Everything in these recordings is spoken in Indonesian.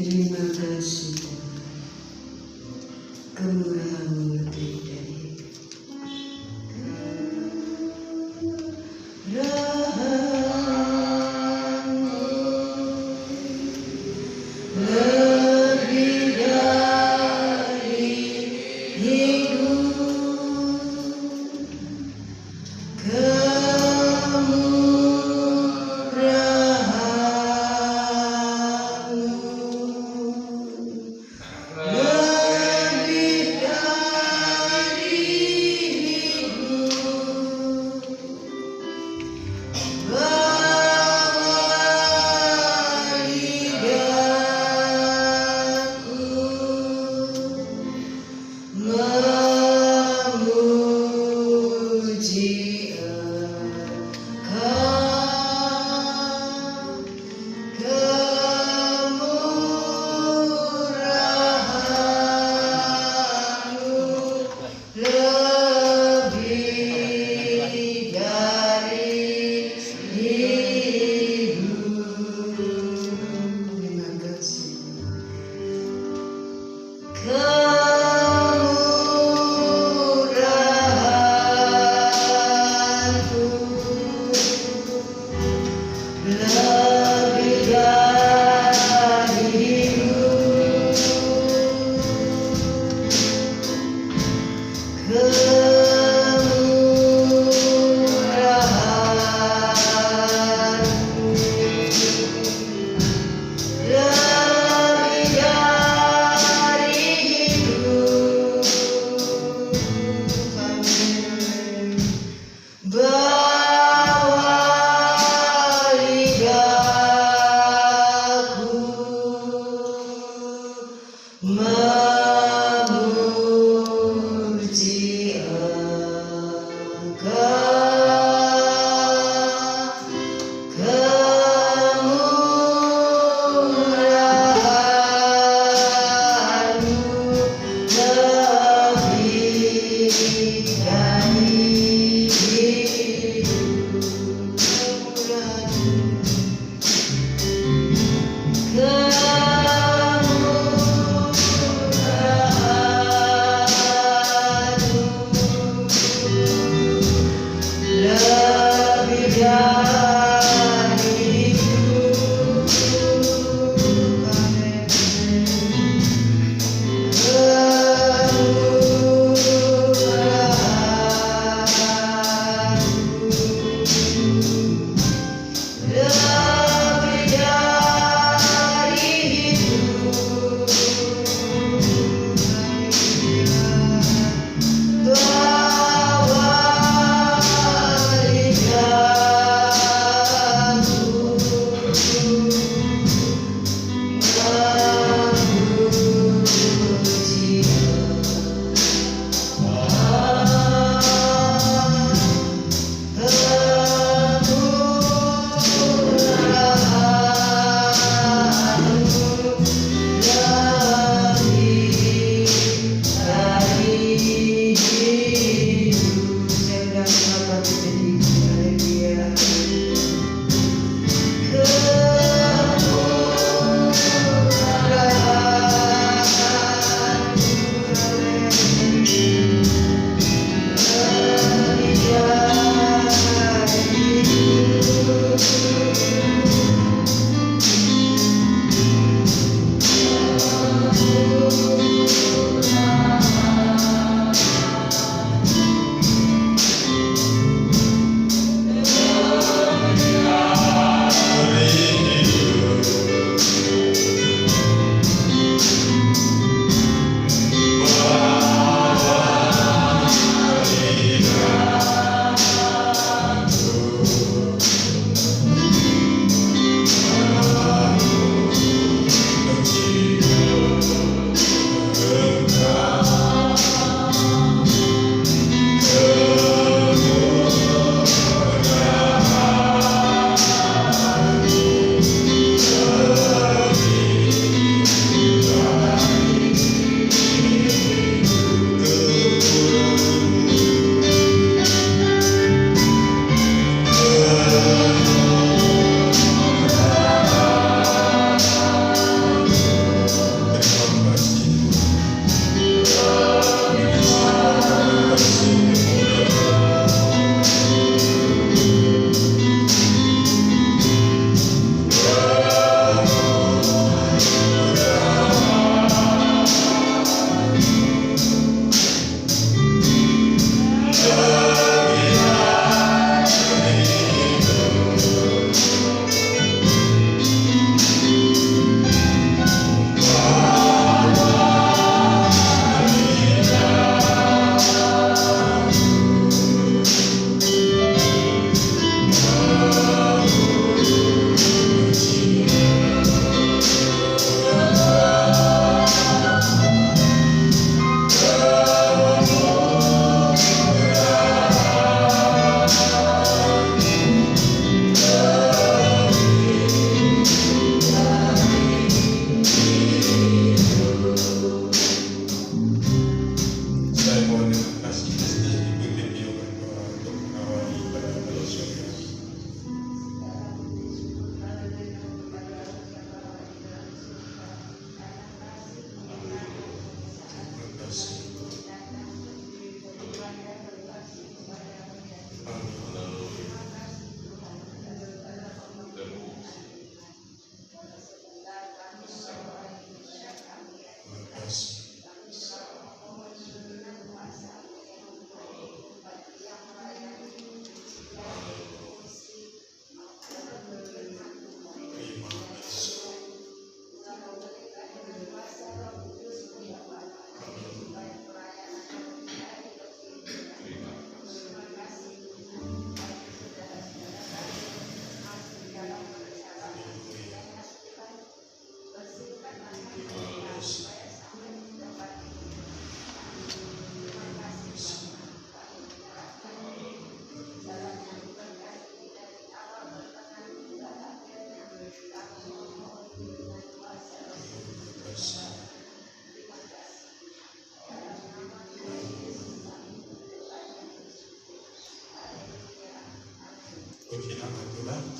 Terima kasih Tuhan, kemurahan-Mu lebih dari rahmat-Mu lebih dari hidup, kemurahan-Mu lebih dari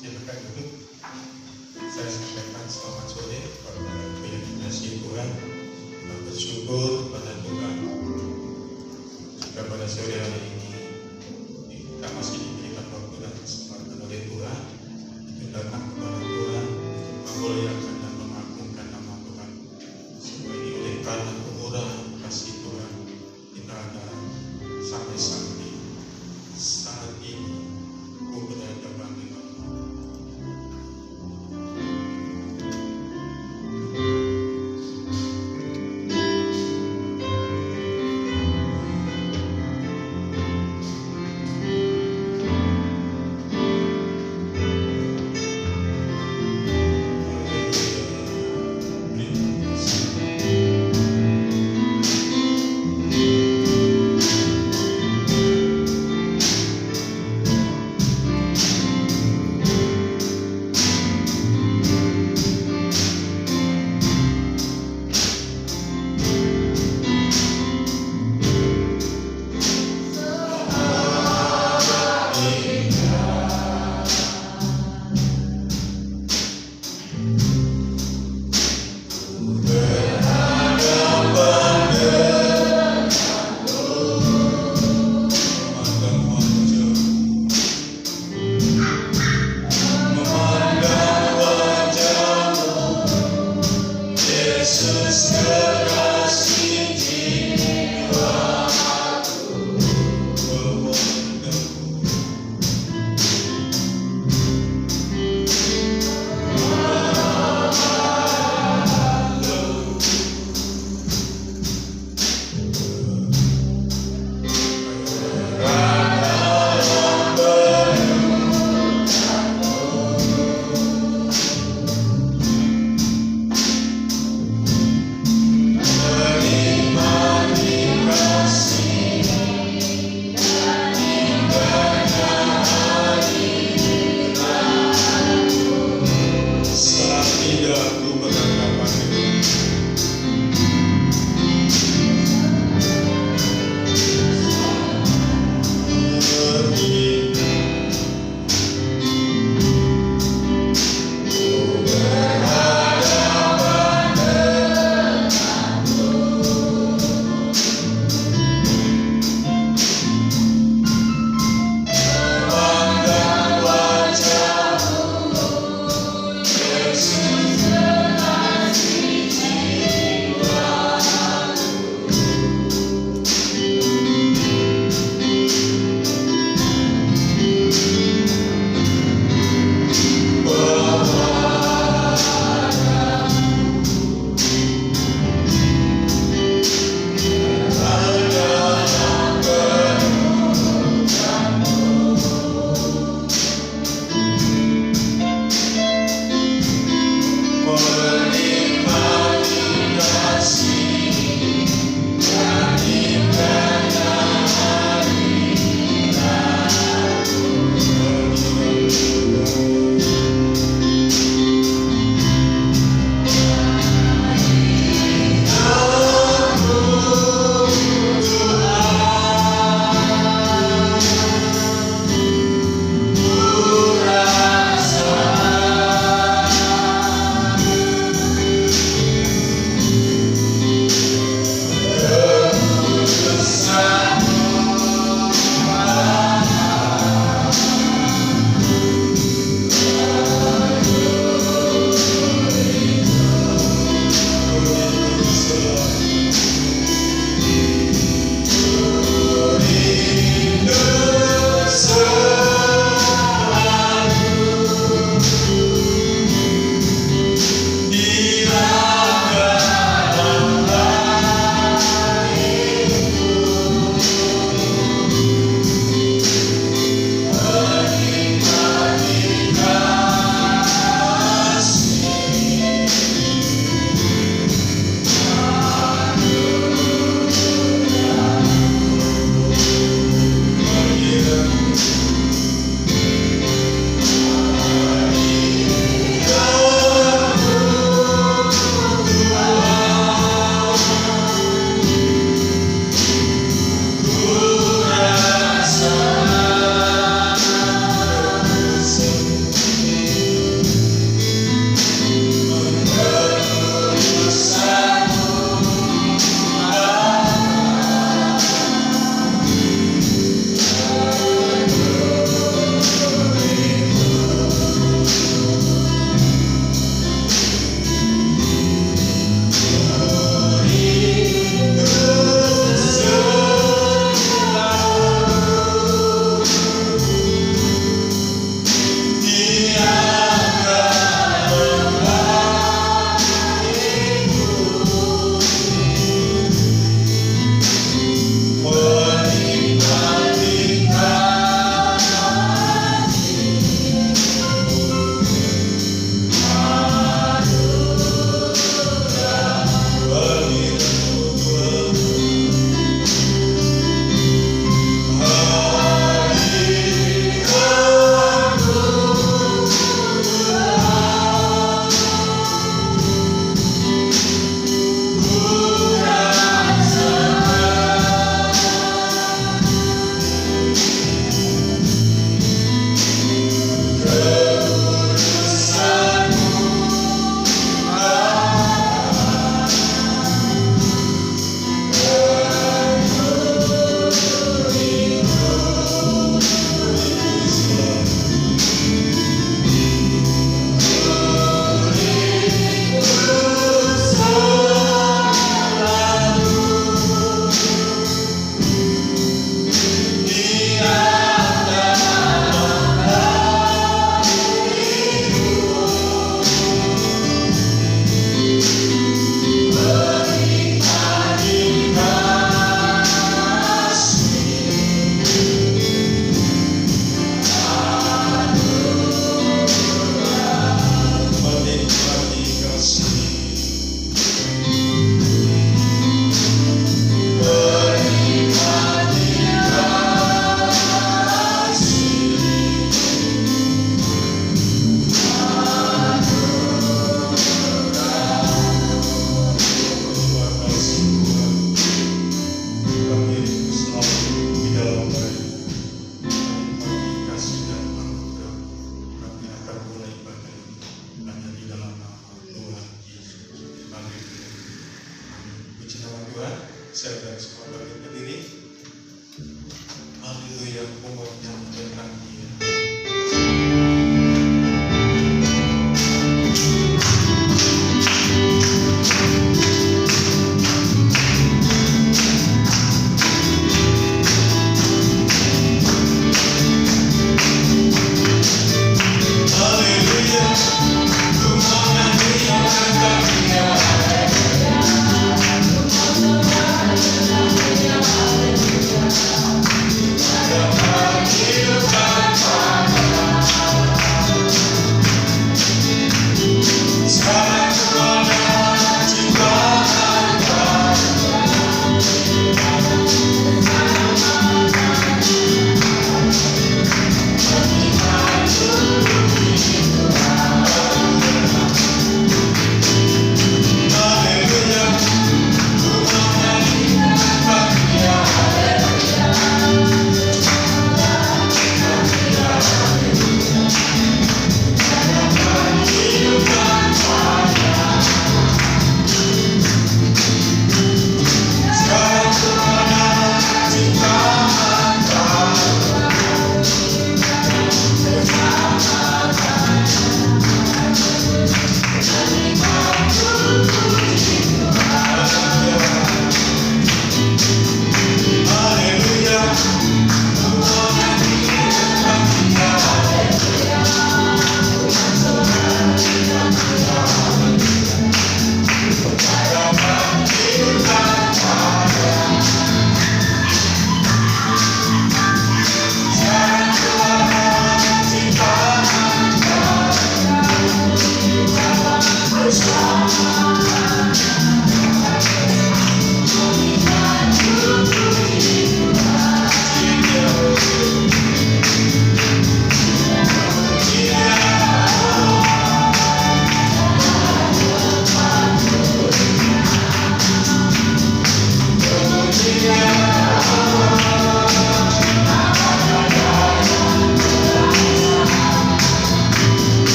Silakan duduk. Saya sampaikan selamat sore kepada yang dikasihi Tuhan. Kita bersyukur kepada Tuhan jika pada sore hari ini kita masih diberikan waktu dan kesempatan oleh Tuhan untuk datang kepada Tuhan, memuliakan dan mengagungkan nama Tuhan. Semua ini oleh karena kemurahan kasih Tuhan kita ada sampai saat ini ku berhadapan dengan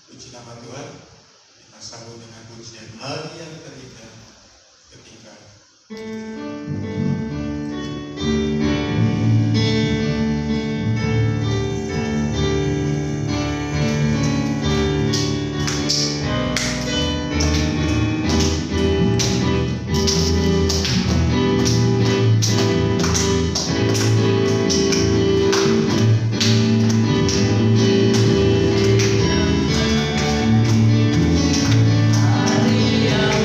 Puji nama Tuhan, kita sambung dengan pujian hari yang ketiga ketika Hari yang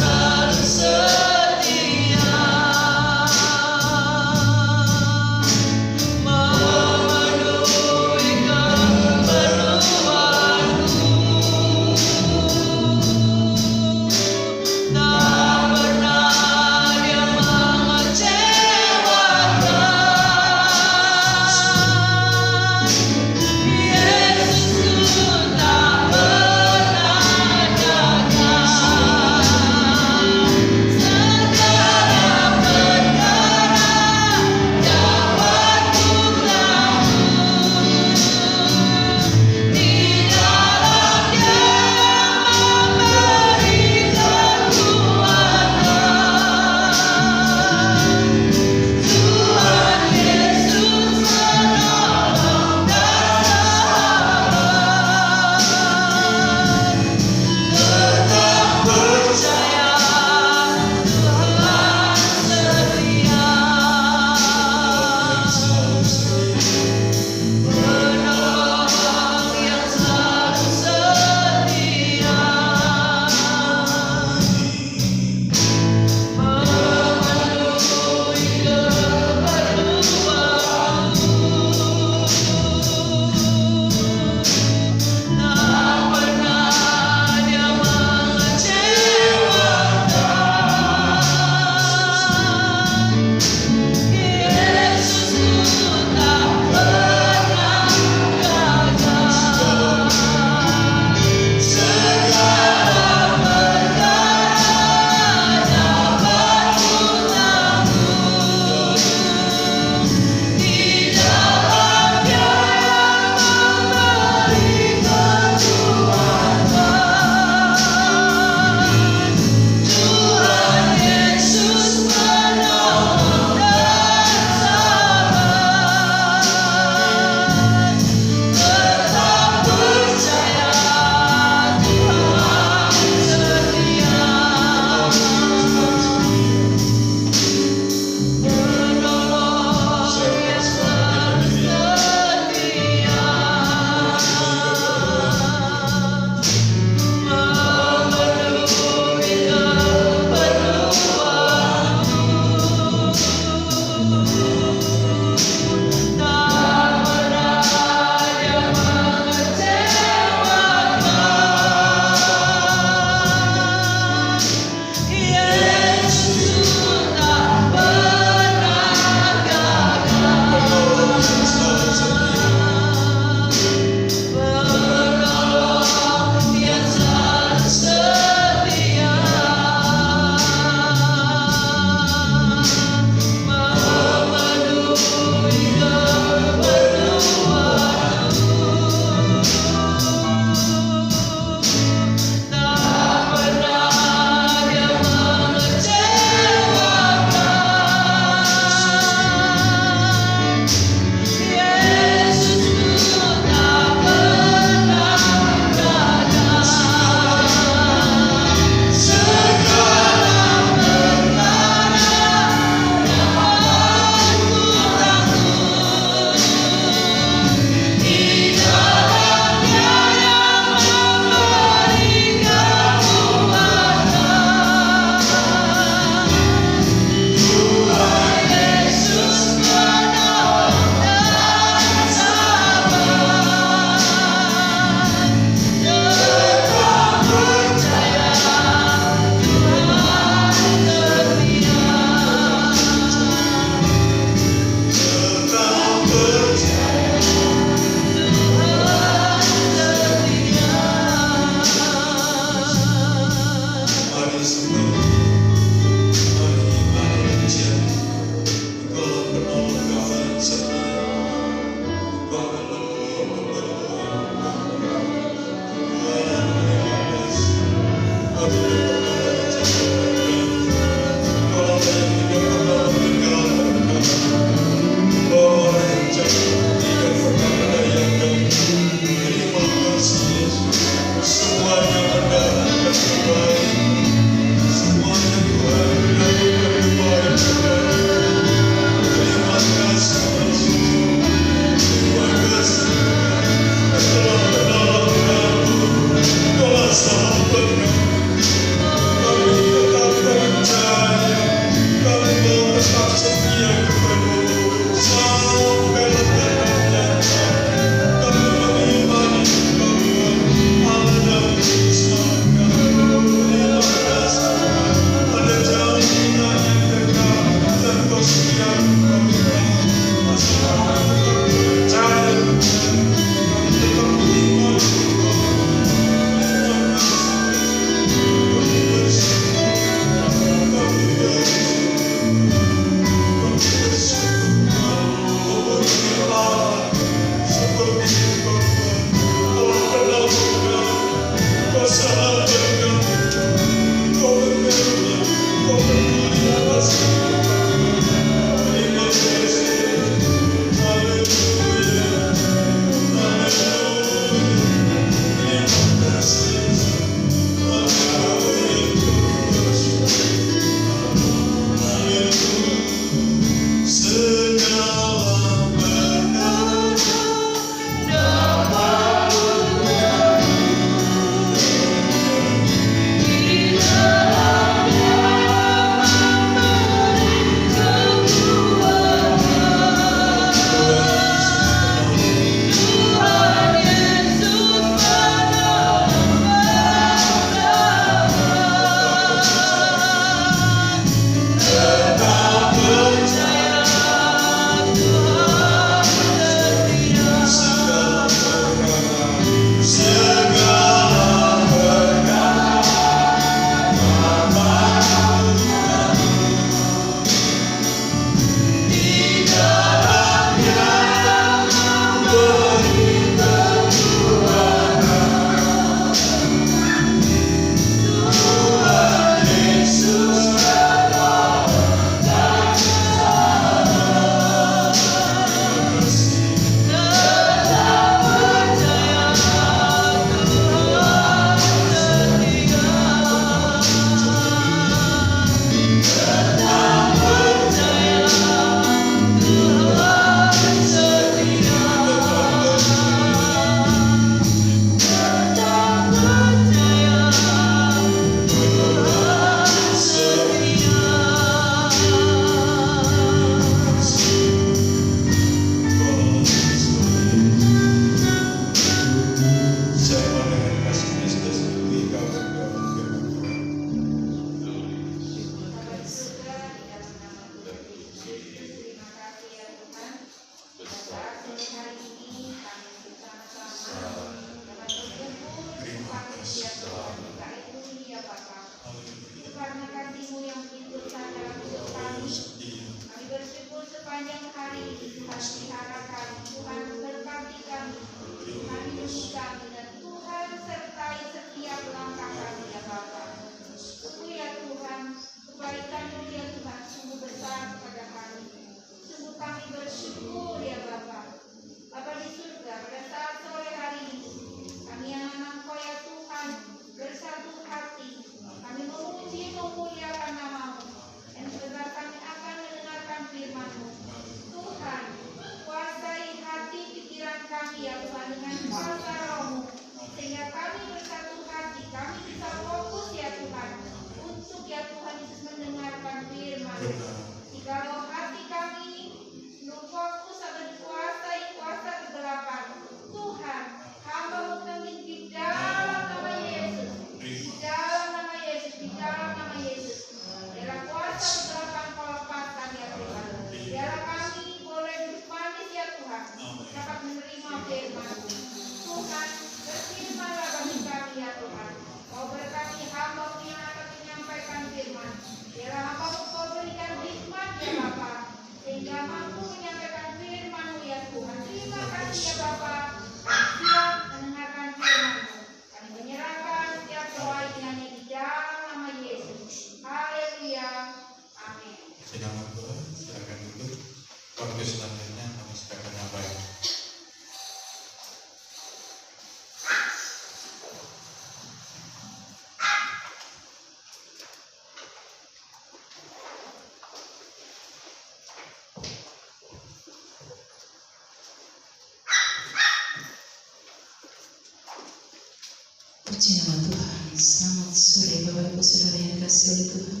Puji nama Tuhan. Selamat sore Bapak Ibu Saudara yang dikasihi oleh Tuhan.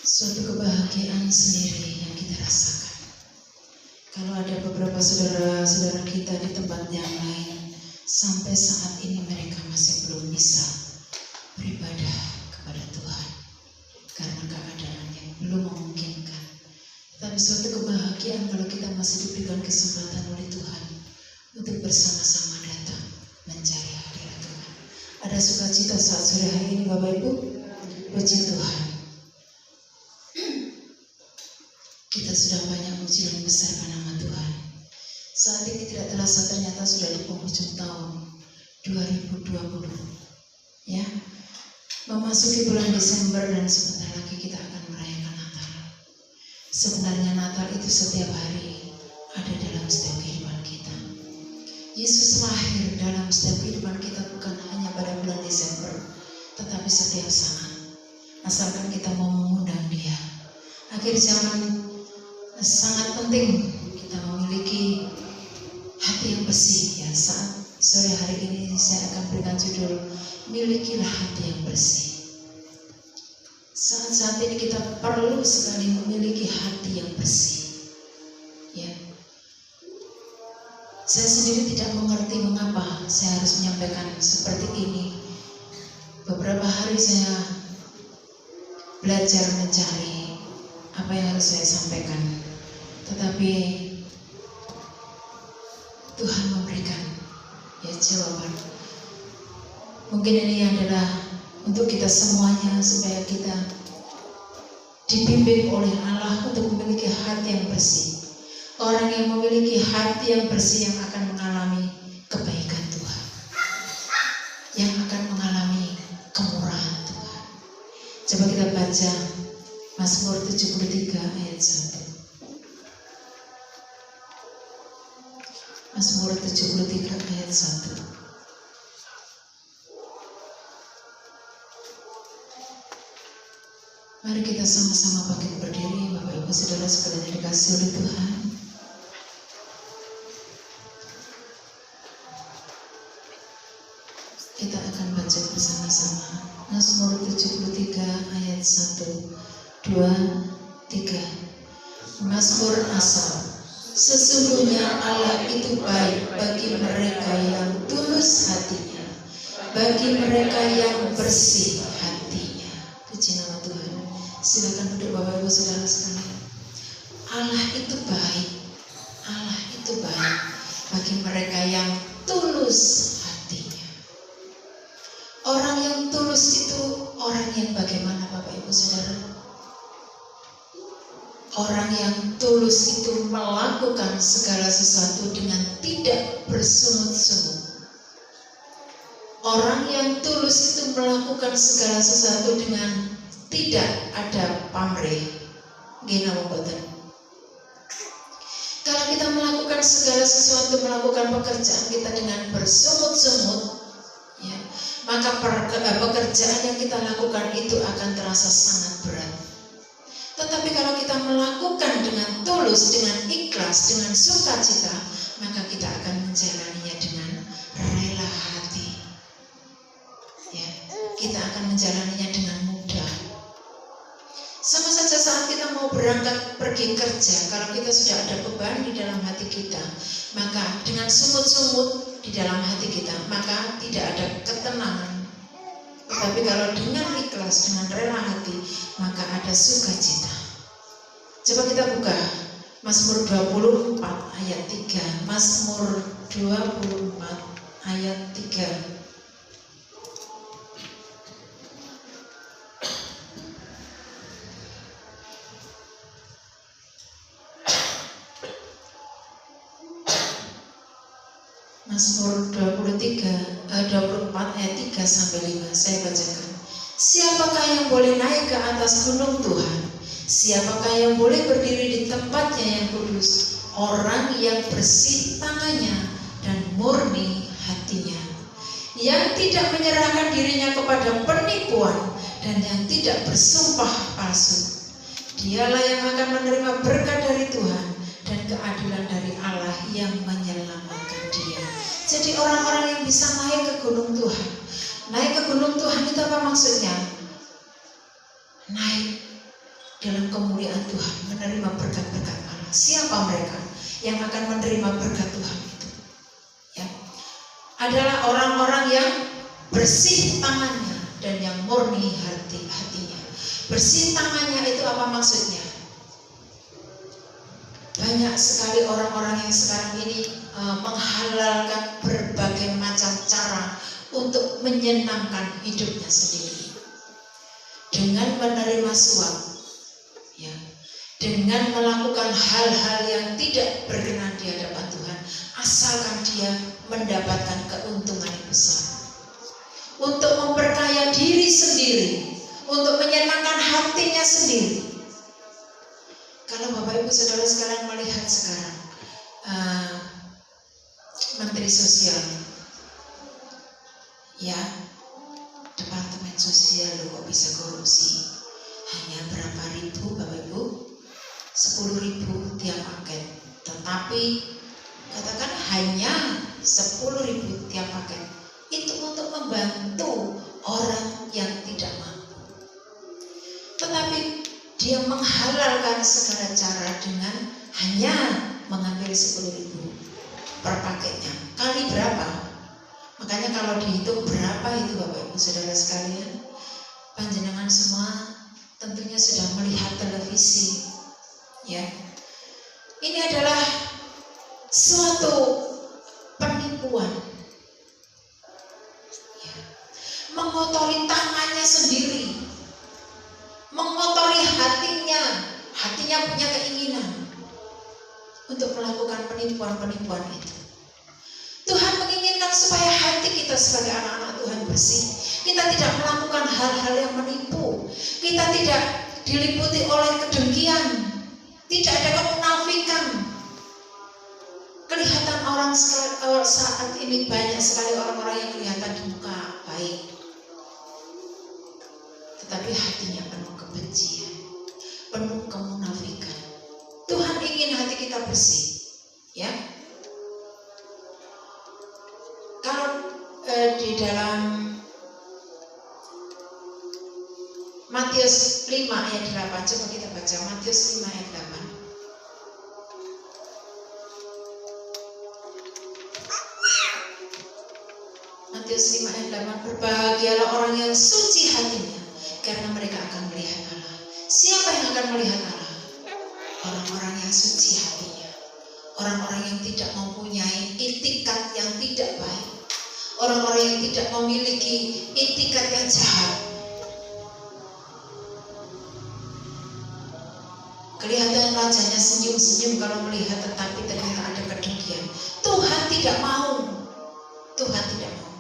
Suatu kebahagiaan sendiri yang kita rasakan kalau ada beberapa saudara-saudara kita di tempat yang lain sampai saat ini mereka masih belum bisa beribadah kepada Tuhan karena keadaan yang belum memungkinkan. Tapi suatu kebahagiaan kalau kita masih diberikan kesempatan oleh Tuhan untuk bersama-sama datang mencari hadirat Tuhan. Ada sukacita saat sore hari ini Bapak Ibu. Puji Tuhan. Kita sudah banyak muji dan besarkan nama Tuhan. Saat ini tidak terasa ternyata sudah di penghujung tahun 2020. Ya, memasuki bulan Desember dan sebentar lagi kita akan merayakan Natal. Sebenarnya Natal itu setiap hari ada dalam setiap kehidupan kita. Yesus lahir dalam setiap kehidupan kita bukan hanya pada bulan Desember, tetapi setiap saat. Asalkan kita mau mengundang Dia. Akhir zaman sangat penting kita memiliki hati yang bersih. Ya, saat sore hari ini saya akan berikan judul milikilah hati yang bersih. Saat ini kita perlu sekali memiliki hati yang bersih. Ya, saya sendiri tidak mengerti mengapa saya harus menyampaikan seperti ini. Beberapa hari saya belajar mencari apa yang harus saya sampaikan, tetapi Tuhan memberikan jawaban. Mungkin ini adalah untuk kita semuanya supaya kita dibimbing oleh Allah untuk memiliki hati yang bersih. Orang yang memiliki hati yang bersih yang akan mengalami kebaikan Tuhan, yang akan mengalami kemurahan Tuhan. Coba kita baca Mazmur 73 ayat 1. Mazmur 73 ayat 1. Mari kita sama-sama bangkit berdiri, Bapak Ibu Saudara sekalian yang dikasihi oleh Tuhan. Kita akan baca bersama-sama Mazmur 73 ayat 1, 2, 3. Mazmur Asaf. Sesungguhnya Allah itu baik bagi mereka yang tulus hatinya, bagi mereka yang bersih hatinya. Puji nama Tuhan. Silakan duduk Bapak Ibu Saudara sekalian. Allah itu baik. Allah itu baik bagi mereka yang tulus hatinya. Orang yang tulus itu orang yang bagaimana Bapak Ibu Saudara? Orang yang tulus itu melakukan segala sesuatu dengan tidak bersungut-sungut. Orang yang tulus itu melakukan segala sesuatu dengan tidak ada pamrih. Gina membuatnya. Kalau kita melakukan segala sesuatu, melakukan pekerjaan kita dengan bersungut-sungut, ya, maka pekerjaan yang kita lakukan itu akan terasa sangat berat. Tetapi kalau kita melakukan dengan tulus, dengan ikhlas, dengan sukacita, maka kita akan menjalaninya dengan rela hati. Ya, kita akan menjalaninya dengan mudah. Sama saja saat kita mau berangkat pergi kerja, kalau kita sudah ada beban di dalam hati kita, maka dengan sungut-sungut di dalam hati kita, maka tidak ada ketenangan. Tetapi kalau dengan ikhlas, dengan rela hati, maka ada sukacita. Coba kita buka Mazmur 24 ayat 3. Mazmur 24 ayat 3. Mazmur 24 ayat 3 sampai 5. Saya bacakan. Siapakah yang boleh naik ke atas gunung Tuhan? Siapakah yang boleh berdiri di tempatnya yang kudus? Orang yang bersih tangannya dan murni hatinya, yang tidak menyerahkan dirinya kepada penipuan dan yang tidak bersumpah palsu. Dialah yang akan menerima berkat dari Tuhan dan keadilan dari Allah yang menyelamatkan dia. jadi orang-orang yang bisa naik ke gunung Tuhan. Naik ke gunung Tuhan itu apa maksudnya? Naik dalam kemuliaan Tuhan, menerima berkat-berkat Allah. Siapa mereka yang akan menerima berkat Tuhan itu? Ya, adalah orang-orang yang bersih tangannya dan yang murni hatinya. Bersih tangannya itu apa maksudnya? Banyak sekali orang-orang yang sekarang ini menghalalkan berbagai macam cara untuk menyenangkan hidupnya sendiri. Dengan menerima suap, ya, dengan melakukan hal-hal yang tidak berkenan di hadapan Tuhan, asalkan dia mendapatkan keuntungan yang besar. Untuk memperkaya diri sendiri, untuk menyenangkan hatinya sendiri. Kalau Bapak Ibu Saudara sekalian melihat sekarang Menteri Sosial, ya, Departemen Sosial kok bisa korupsi? Hanya berapa ribu Bapak Ibu? 10.000 tiap paket. Tetapi katakan hanya 10.000 tiap paket. Itu untuk membantu orang yang tidak mampu. Tetapi dia menghalalkan segala cara dengan hanya mengambil 10.000 per paketnya. Kali berapa? Makanya kalau dihitung berapa itu Bapak Ibu Saudara sekalian, panjenengan semua tentunya sudah melihat televisi, ya. Ini adalah suatu penipuan, ya. Mengotori tangannya sendiri, mengotori hatinya punya keinginan untuk melakukan penipuan-penipuan itu. Tuhan menginginkan supaya hati kita sebagai anak-anak Tuhan bersih. Kita tidak melakukan hal-hal yang menipu. Kita tidak diliputi oleh kedengkian. Tidak ada kemunafikan. Kelihatan orang saat ini banyak sekali orang-orang yang kelihatan di muka baik, tetapi hatinya penuh kebencian, penuh kemunafikan. Tuhan ingin hati kita bersih, ya. Kalau di dalam Matius 5 ayat 8, coba kita baca Matius 5 ayat 8. Matius 5 ayat 8, berbahagialah orang yang suci hatinya, karena mereka akan melihat Allah. Siapa yang akan melihat Allah? Orang-orang yang suci hatinya, orang-orang yang tidak mempunyai itikat yang tidak baik, orang-orang yang tidak memiliki itikat yang jahat. Kelihatan rajanya senyum-senyum kalau melihat, tetapi ternyata ada kedengkian. Tuhan tidak mau. Tuhan tidak mau.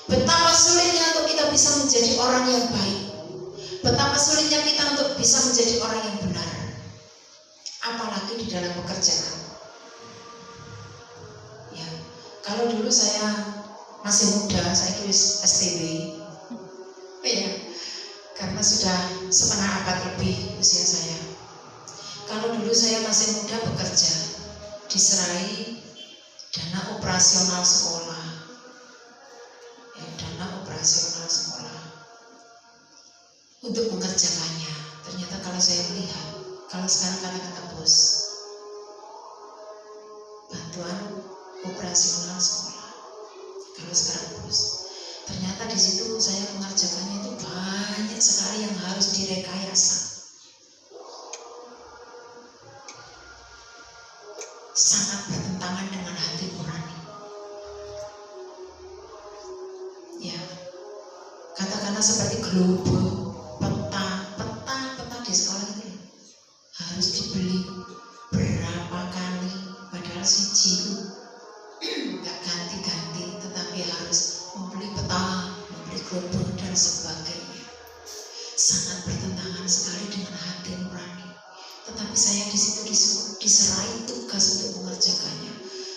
Betapa sulitnya untuk kita bisa menjadi orang yang baik. Betapa sulitnya kita untuk bisa menjadi orang yang benar. Apalagi di dalam pekerjaan. Ya, kalau dulu saya masih muda, saya tulis STB. Ya, karena sudah setengah abad lebih usia saya. Kalau dulu saya masih muda bekerja, diserai dana operasional sekolah, ya, dana operasional sekolah untuk mengerjakannya. Ternyata kalau saya melihat, kalau sekarang kata-kata bos, bantuan operasional sekolah, kalau sekarang bos, ternyata di situ saya mengerjakannya itu banyak sekali yang harus direkayasa. Sangat bertentangan dengan hati nurani. Ya, katakanlah seperti globe, peta di sekolah itu harus dibeli berapa kali, padahal siji nggak ganti-ganti, tetapi harus membeli peta, membeli globe dan sebagainya. Sangat bertentangan sekali dengan hati nurani. Tetapi saya di situ diserai tugas untuk mengerjakannya.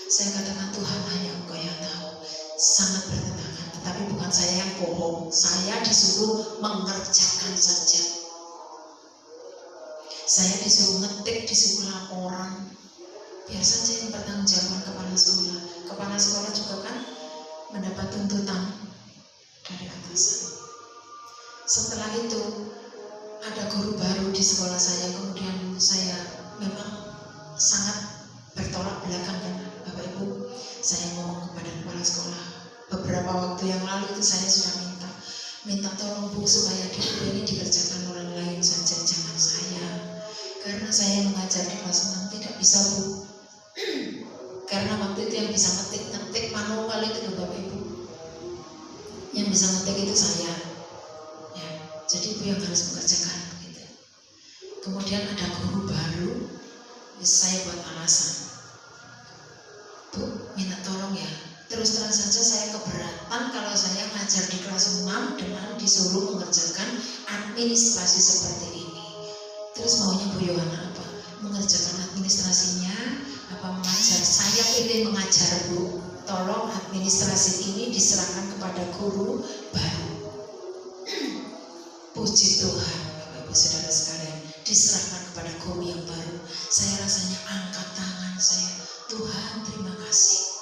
Saya katakan, Tuhan, hanya Engkau yang tahu. Sangat bertentangan, tetapi bukan saya yang bohong. Saya disuruh mengerjakan saja. Saya disuruh ngetik, disuruh laporan. biar saja yang bertanggung jawab kepala sekolah. Kepala sekolah juga kan mendapat tuntutan dari atasan. Setelah itu ada guru baru di sekolah saya, kemudian saya memang sangat bertolak belakang kan Bapak Ibu. Saya ngomong kepada kepala sekolah beberapa waktu yang lalu itu, saya sudah minta tolong Bu supaya di ini dikerjakan orang lain saja, jangan saya, karena saya mengajar di kelas 6 tidak bisa Bu. Karena waktu itu yang bisa ngetik manual itu loh Bapak Ibu, yang bisa ngetik itu saya ya, jadi Ibu yang harus mengerjakan gitu. Kemudian ada guru baru, saya buat alasan, Bu minta tolong ya, terus terang saja saya keberatan kalau saya ngajar di kelas 6 dengan disuruh mengerjakan administrasi seperti ini. Terus maunya Bu Yohana apa? Mengerjakan administrasinya apa mengajar? Saya pilih mengajar Bu, tolong administrasi ini diserahkan kepada guru baru. Puji Tuhan Bapak Ibu Saudara sekalian, diserahkan kepada guru yang baru. Saya rasanya angkat tangan saya, Tuhan terima kasih.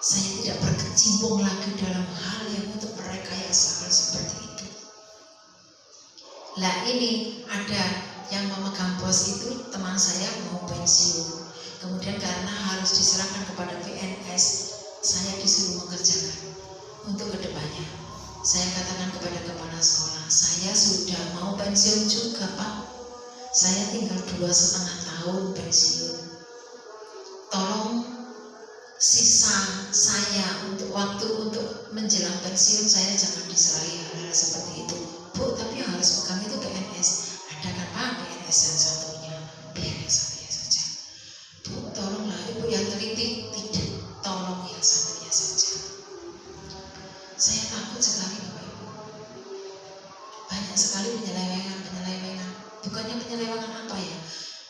Saya tidak berkecimpung lagi dalam hal yang untuk merekayasa hal seperti itu. Lah ini ada yang memegang pos itu, teman saya mau pensiun. Kemudian karena harus diserahkan kepada PNS, saya disuruh mengerjakan untuk kedepannya. Saya katakan kepada kepala sekolah, saya sudah mau pensiun juga Pak. Saya tinggal 2,5 tahun pensiun. Tolong sisa saya untuk waktu untuk menjelang pensiun saya jangan diserahi hal-hal seperti itu Bu, tapi yang harus pegang itu PNS. Ada kan Pak PNS yang satunya, biar saya saja Bu, tolonglah Ibu yang teliti, tidak, tolong yang satunya saja. Saya takut sekali Bapak Ibu, banyak sekali penyelewengan. Bukannya penyelewengan apa ya,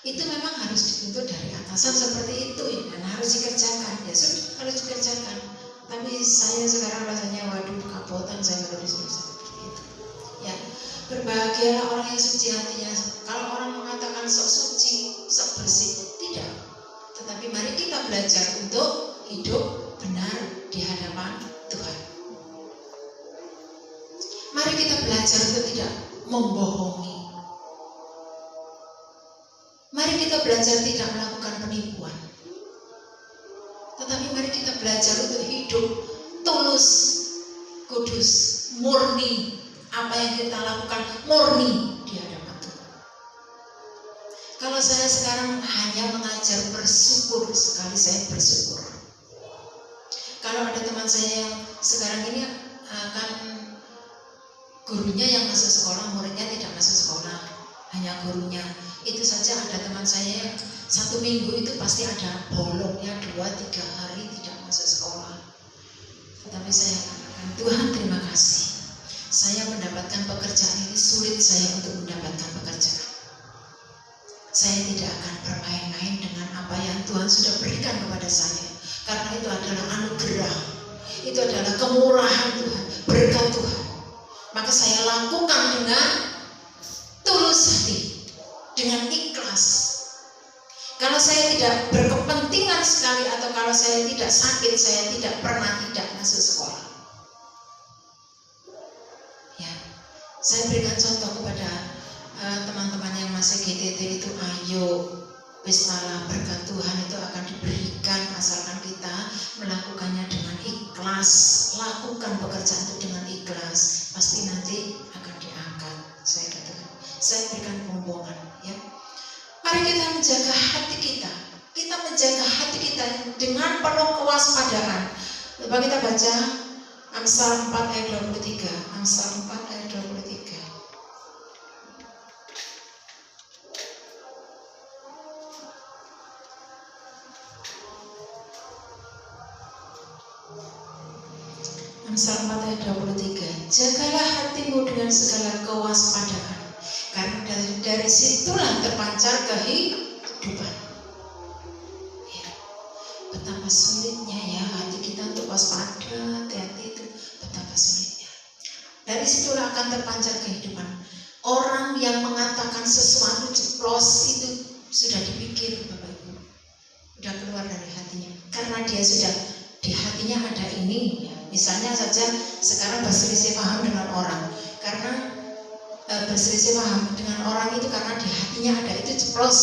itu memang harus dituntut dari atasan seperti itu ya, dan harus dikerjakan ya, sudah harus dikerjakan. Tapi saya sekarang rasanya waduh kapotan saya kalau disuruh seperti itu ya. Berbahagialah orang yang suci hatinya. Kalau orang mengatakan sok suci, sok bersih, tidak, tetapi mari kita belajar untuk hidup benar di hadapan Tuhan. Mari kita belajar untuk tidak membohongi. Mari kita belajar tidak melakukan penipuan. Tetapi mari kita belajar untuk hidup tulus, kudus, murni. Apa yang kita lakukan murni di hadapan Tuhan. Kalau saya sekarang hanya mengajar bersyukur, sekali saya bersyukur. Kalau ada teman saya yang sekarang ini akan gurunya yang masuk sekolah, muridnya tidak masuk sekolah, hanya gurunya. Itu saja ada teman saya yang 1 minggu itu pasti ada bolongnya 2-3 hari tidak masuk sekolah. Tetapi saya katakan, Tuhan terima kasih. Saya mendapatkan pekerjaan ini, sulit saya untuk mendapatkan pekerjaan. Saya tidak akan bermain-main dengan apa yang Tuhan sudah berikan kepada saya. Karena itu adalah anugerah. Itu adalah kemurahan Tuhan, berkat Tuhan. Maka saya lakukan dengan tulus hati, dengan ikhlas. Kalau saya tidak berkepentingan sekali atau kalau saya tidak sakit, saya tidak pernah tidak masuk sekolah. Ya, saya berikan contoh kepada teman-teman yang masih GTT itu, ayo, bismillah, berkat Tuhan itu akan diberikan asalkan kita melakukannya dengan ikhlas. Lakukan pekerjaan itu dengan ikhlas, pasti nanti akan diangkat. Saya katakan, saya berikan pembohongan ya. Mari kita menjaga hati kita. Kita menjaga hati kita dengan penuh kewaspadaan. Coba kita baca Amsal 4 ayat 23. Amsal 4 ayat 23. Amsal 4 ayat 23. Jagalah hatimu dengan segala kewaspadaan, karena dari situlah terpancar kehidupan. Ya, betapa sulitnya ya hati kita untuk waspada, hati itu betapa sulitnya. Dari situlah akan terpancar kehidupan. Orang yang mengatakan sesuatu jeplos itu sudah dipikir Bapak Ibu. udah keluar dari hatinya. Karena dia sudah di hatinya ada ini. Ya. Misalnya saja sekarang berselisih paham dengan orang. Karena berselisih paham dengan orang itu karena di hatinya ada itu ceplos,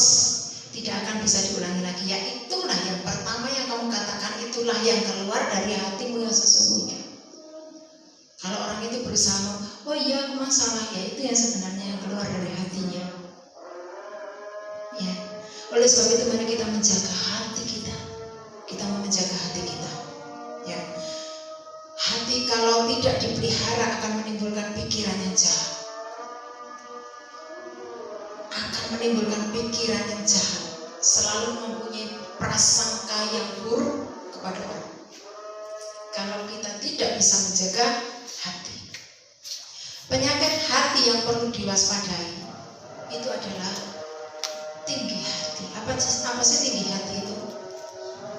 tidak akan bisa diulangi lagi. Ya itulah yang pertama yang kamu katakan, itulah yang keluar dari hatimu yang sesungguhnya. Kalau orang itu berusaha, oh iya aku masalah, ya itu yang sebenarnya yang keluar dari hatinya. Ya, oleh sebab itu mari kita menjaga hati kita. Kita mau menjaga hati kita. Ya, hati kalau tidak dipelihara akan menimbulkan pikiran yang jahat. Akan menimbulkan pikiran yang jahat. Selalu mempunyai prasangka yang buruk kepada orang. Kalau kita tidak bisa menjaga hati. Penyakit hati yang perlu diwaspadai itu adalah tinggi hati. Apa sih tinggi hati itu?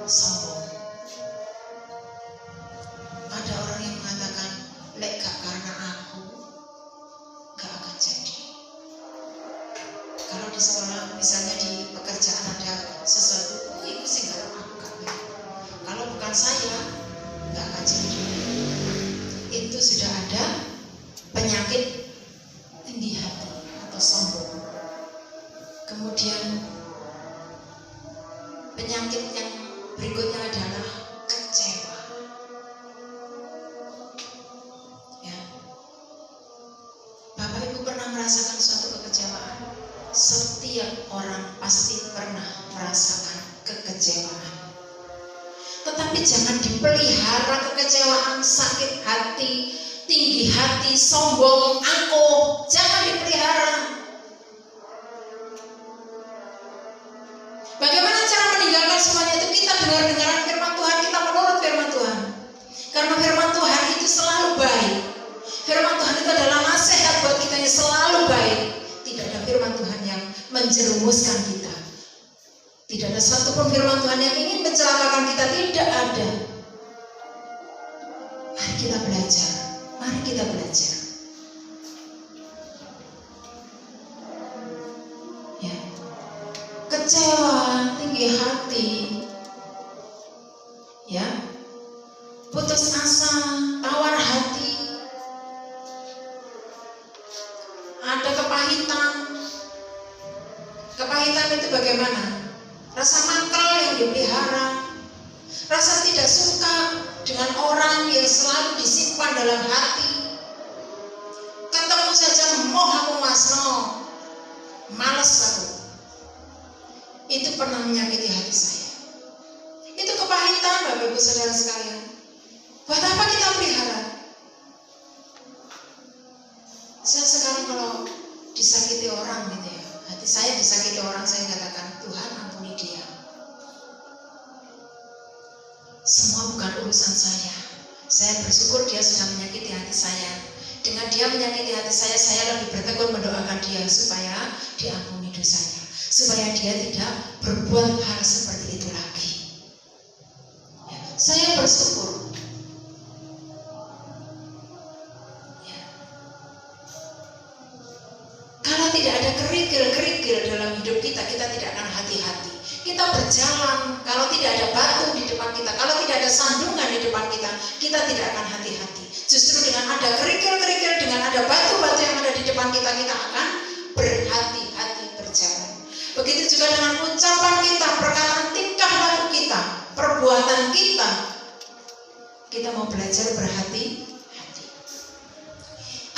Sombong. Ada orang yang mengatakan, lek gak karena aku gak akan jadi. Kalau di sekolah misalnya di pekerjaan ada sesuatu, itu sih gak aku gak. Kalau bukan saya gak akan jadi. Itu sudah ada penyakit tinggi hati atau sombong. Kemudian penyakit yang berikutnya adalah kecewa. Ya. Bapak Ibu pernah merasakan suatu kekecewaan? Setiap orang pasti pernah merasakan kekecewaan. Tetapi jangan dipelihara kekecewaan, sakit hati, tinggi hati, sombong, angkuh. Jangan dipelihara. Bagaimana cara meninggalkan semuanya itu? Kita dengar-dengaran firman Tuhan, kita menurut firman Tuhan. Karena firman Tuhan itu selalu baik. Firman Tuhan itu adalah nasihat buat kita yang selalu baik. Tidak ada firman Tuhan yang menjerumuskan kita. Tidak ada satupun firman Tuhan yang ingin mencelakakan kita. Tidak ada. Mari kita belajar. Mari kita belajar. Ya. Kecewa, tinggi hati, ya, putus asa, tawar hati, ada kepahitan. Kepahitan itu bagaimana? Rasa mangkal yang dipelihara, rasa tidak suka dengan orang yang selalu disimpan dalam hati. Ketemu saja moh aku masno, males aku. Itu pernah menyakiti hati saya. Itu kepahitan, Bapak Ibu Saudara sekalian. Buat apa kita pelihara? Saya sekarang kalau disakiti orang gitu ya, hati saya disakiti orang, saya katakan, Tuhan ampuni dia. Semua bukan urusan saya. Saya bersyukur dia sudah menyakiti hati saya. Dengan dia menyakiti hati saya lebih bertekun mendoakan dia supaya diampuni dosanya. Supaya dia tidak berbuat hal seperti itu lagi. Ya, saya bersyukur. Ya. Kalau tidak ada kerikil-kerikil dalam hidup kita, kita tidak akan hati-hati. Kita berjalan, kalau tidak ada batu di depan kita, kalau tidak ada sandungan di depan kita, kita tidak akan hati-hati. Justru dengan ada kerikil-kerikil, dengan ada batu-batu yang ada di depan kita, kita akan berhati-hati berjalan. Begitu juga dengan ucapan kita, perkataan tingkah laku kita, perbuatan kita. Kita mau belajar berhati-hati.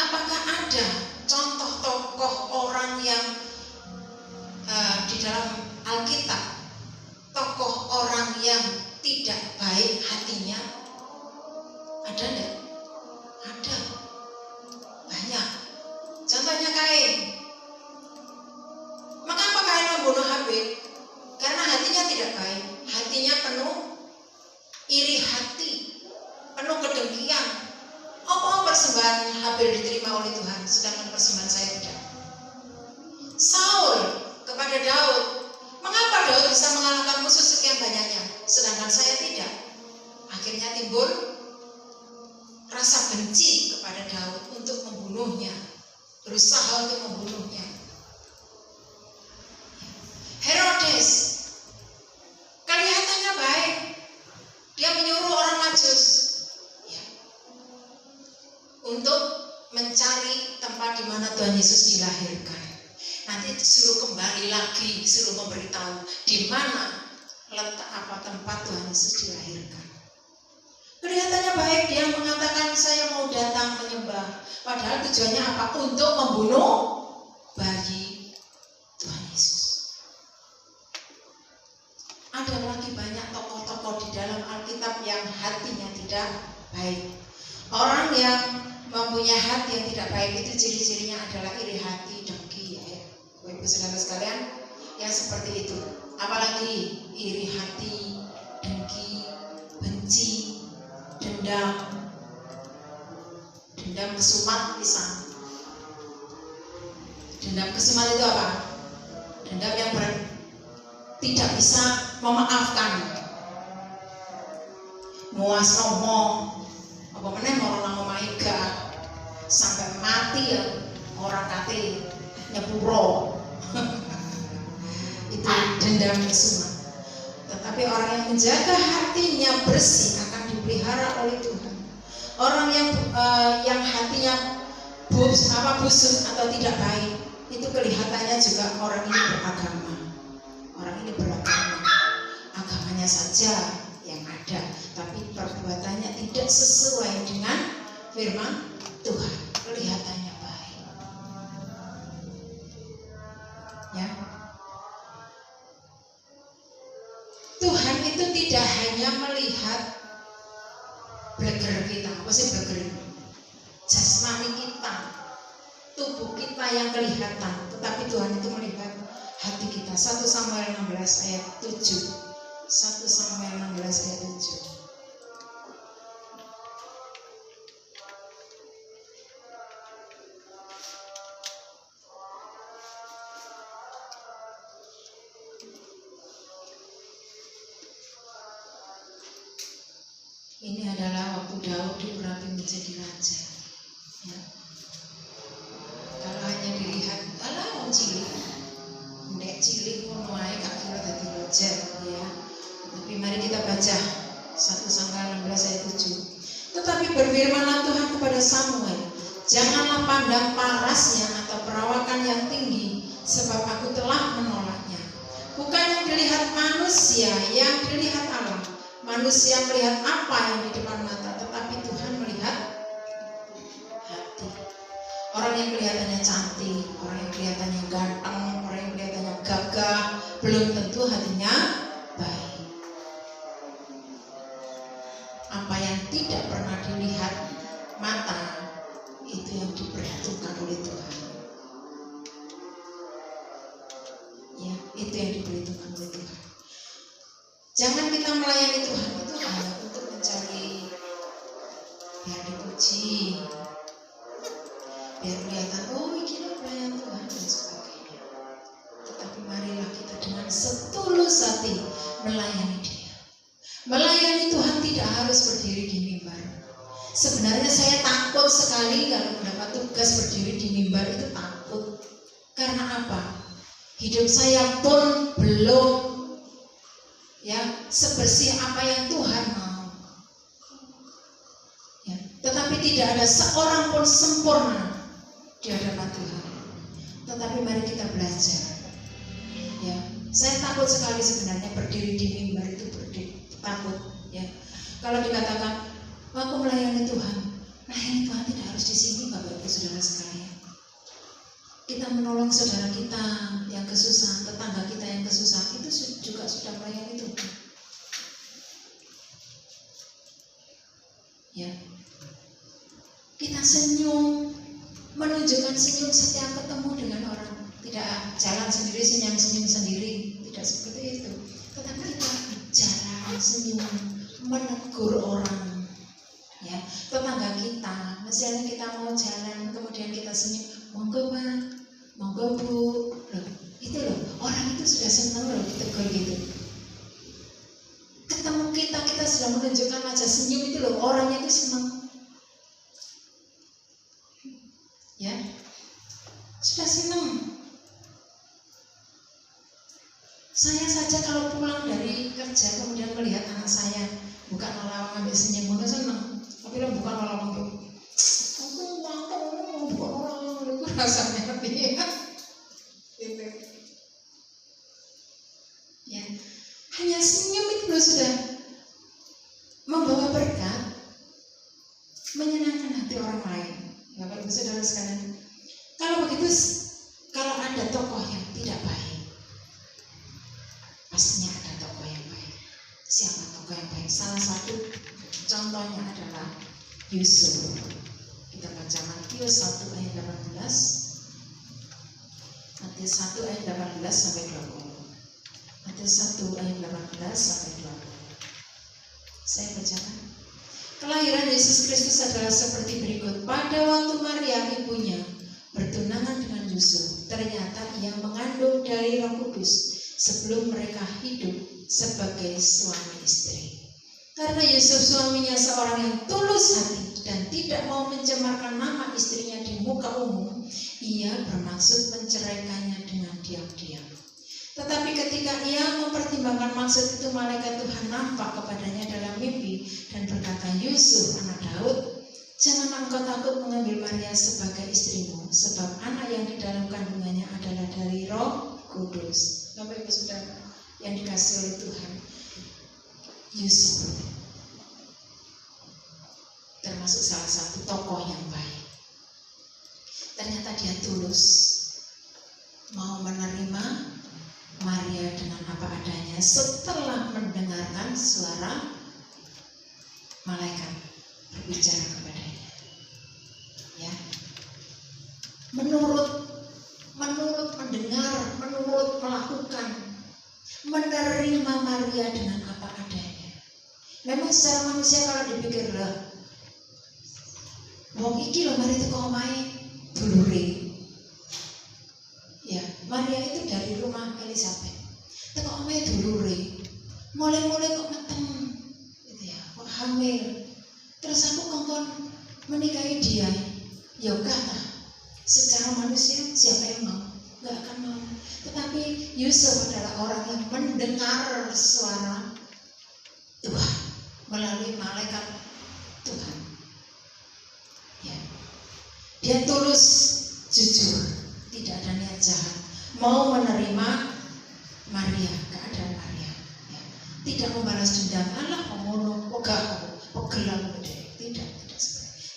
Apakah ada contoh tokoh orang yang di dalam Alkitab, tokoh orang yang tidak baik hatinya? Ada enggak? Ada. Banyak. Contohnya Kain. Mengapa Kain membunuh Habil? Karena hatinya tidak baik. Hatinya penuh iri hati, penuh kedengkian. Apa persembahan Habil diterima oleh Tuhan, sedangkan persembahan saya tidak? Saul kepada Daud, mengapa Daud bisa mengalahkan musuh sekian banyaknya, sedangkan saya tidak? Akhirnya timbul rasa benci kepada Daud untuk membunuhnya, berusaha untuk membunuhnya. Herodes, kalian untuk mencari tempat di mana Tuhan Yesus dilahirkan. Nanti suruh kembali lagi, suruh memberitahu di mana letak tempat Tuhan Yesus dilahirkan. Kelihatannya baik, dia mengatakan saya mau datang menyembah. Padahal tujuannya apa? Untuk membunuh bayi Tuhan Yesus. Ada lagi banyak tokoh-tokoh di dalam Alkitab yang hatinya tidak baik. Orang yang mempunyai hati yang tidak baik itu ciri-cirinya adalah iri hati, dengki, ya. Bapak saudara sekalian, yang seperti itu. Apalagi iri hati, dengki, benci, dendam kesumat pisang. Dendam kesumat itu apa? Dendam yang tidak bisa memaafkan. Muas ngomong, apa meneh orang ngomaiga sampai mati ya orang kate nyepuro. Itu dendam kesumat. Tetapi orang yang menjaga hatinya bersih akan dipelihara oleh Tuhan. Orang yang hatinya busuk atau tidak baik, itu kelihatannya juga orang ini beragama. Orang ini beragama, agamanya saja yang ada, tapi perbuatannya tidak sesuai dengan firman Tuhan. Kelihatannya baik. Ya. Tuhan itu tidak hanya melihat bleger kita, apa sih bleger? Jasmani kita, tubuh kita yang kelihatan, tetapi Tuhan itu melihat hati kita. 1 Samuel 16 ayat 7. 1 Samuel 16 ayat 7. Ini adalah waktu Daud diurapi menjadi raja. Ya. Kalau hanya dilihat, alah cilik, ndek cilik ngono ae gak kira dadi raja, ya. Tapi mari kita baca 1 Samuel 16 ayat 7. Tetapi berfirmanlah Tuhan kepada Samuel, janganlah pandang parasnya atau perawakan yang tinggi, sebab aku telah menolaknya. Bukan yang dilihat manusia, yang dilihat Allah. Manusia melihat apa yang di depan mata, tetapi Tuhan melihat hati. Orang yang kelihatannya cantik, orang yang kelihatannya ganteng, orang yang kelihatannya gagah, belum tentu hatinya baik. Apa yang tidak pernah dilihat mata, itu yang diperhitungkan oleh Tuhan. Ya, itu yang diperhitungkan oleh Tuhan. Jangan kita melayani Tuhan itu hanya untuk mencari biar dipuji, biar kelihatan, oh ini pelayan Tuhan dan sebagainya. Tetapi marilah kita dengan setulus hati melayani Dia. Melayani Tuhan tidak harus berdiri di mimbar. Sebenarnya saya takut sekali kalau mendapat tugas berdiri di mimbar, itu takut. Karena apa? Hidup saya pun belum sebersih apa yang Tuhan mau. Ya, tetapi tidak ada seorang pun sempurna di hadapan Tuhan. Tetapi mari kita belajar. Ya, saya takut sekali sebenarnya berdiri di mimbar itu takut. Ya, kalau dikatakan aku melayani Tuhan tidak harus di sini, Bapak Ibu Saudara sekalian. Kita menolong saudara kita yang kesusahan, tetangga kita yang kesusahan, itu juga sudah melayani Tuhan. Ya, kita senyum, menunjukkan senyum setiap ketemu dengan orang. Tidak jalan sendiri, senyum sendiri, tidak seperti itu. Tetapi kita jalan, senyum, menegur orang. Ya, tetangga kita, misalnya kita mau jalan, kemudian kita senyum, monggo Pak, monggo Bu, loh, itu loh, orang itu sudah senang loh ditegur gitu. Ketemu kita sudah menunjukkan wajah senyum, itu loh, orangnya itu senang. Ya, sudah senang. Saya saja kalau pulang dari kerja kemudian melihat anak saya bukan lawang ambil senyum, monggo senang. Tapi lo bukan lawang ambil, aku rasanya dia. Gitu. Ya, hanya senyum itu loh sudah membawa berkat, menyenangkan hati orang lain. Bapak Ibu Saudara sekalian, kalau begitu, kalau ada tokoh yang tidak baik, pastinya ada tokoh yang baik. Siapa tokoh yang baik? Salah satu contohnya adalah Yusuf. Kita baca Matius 1 ayat 18. Matius 1 ayat 18 sampai 20. Matius 1 ayat 18 sampai 20. Saya bacakan. Kelahiran Yesus Kristus adalah seperti berikut. Pada waktu Maria ibunya bertunangan dengan Yusuf, ternyata ia mengandung dari Roh Kudus sebelum mereka hidup sebagai suami istri. Karena Yusuf suaminya seorang yang tulus hati dan tidak mau mencemarkan nama istrinya di muka umum, ia bermaksud menceraikannya dengan diam-diam. Tetapi ketika ia mempertimbangkan maksud itu, malaikat Tuhan nampak kepadanya dalam mimpi dan berkata, Yusuf, anak Daud, jangan engkau takut mengambil Maria sebagai istrimu, sebab anak yang di dalam kandungannya adalah dari Roh Kudus. Bapak Ibu Saudara yang dikasihi oleh Tuhan, Yusuf termasuk salah satu tokoh yang baik. Ternyata dia tulus mau menerima Maria dengan apa adanya setelah mendengarkan suara malaikat berbicara kepadanya. Ya, menurut mendengar, menurut melakukan, menerima Maria dengan apa adanya. Memang secara manusia kalau dipikir lah, wong iki lho mari teko omahe dulure. Ya, Maria itu dari rumah Elizabeth. Teko omahe dulure. Mulai-mulai kok meteng. Gitu ya, kok hamil. Terus aku kongkon menikahi dia. Ya kata, secara manusia siapa yang mau? Gak akan mau. Tetapi Yusuf adalah orang yang mendengar suara Tuhan melalui malaikat Tuhan. Ya. Dia tulus, jujur, tidak ada niat jahat, mau menerima Maria, keadaan Maria. Ya. Tidak membalas dendam, alah pemono, pegelang gede.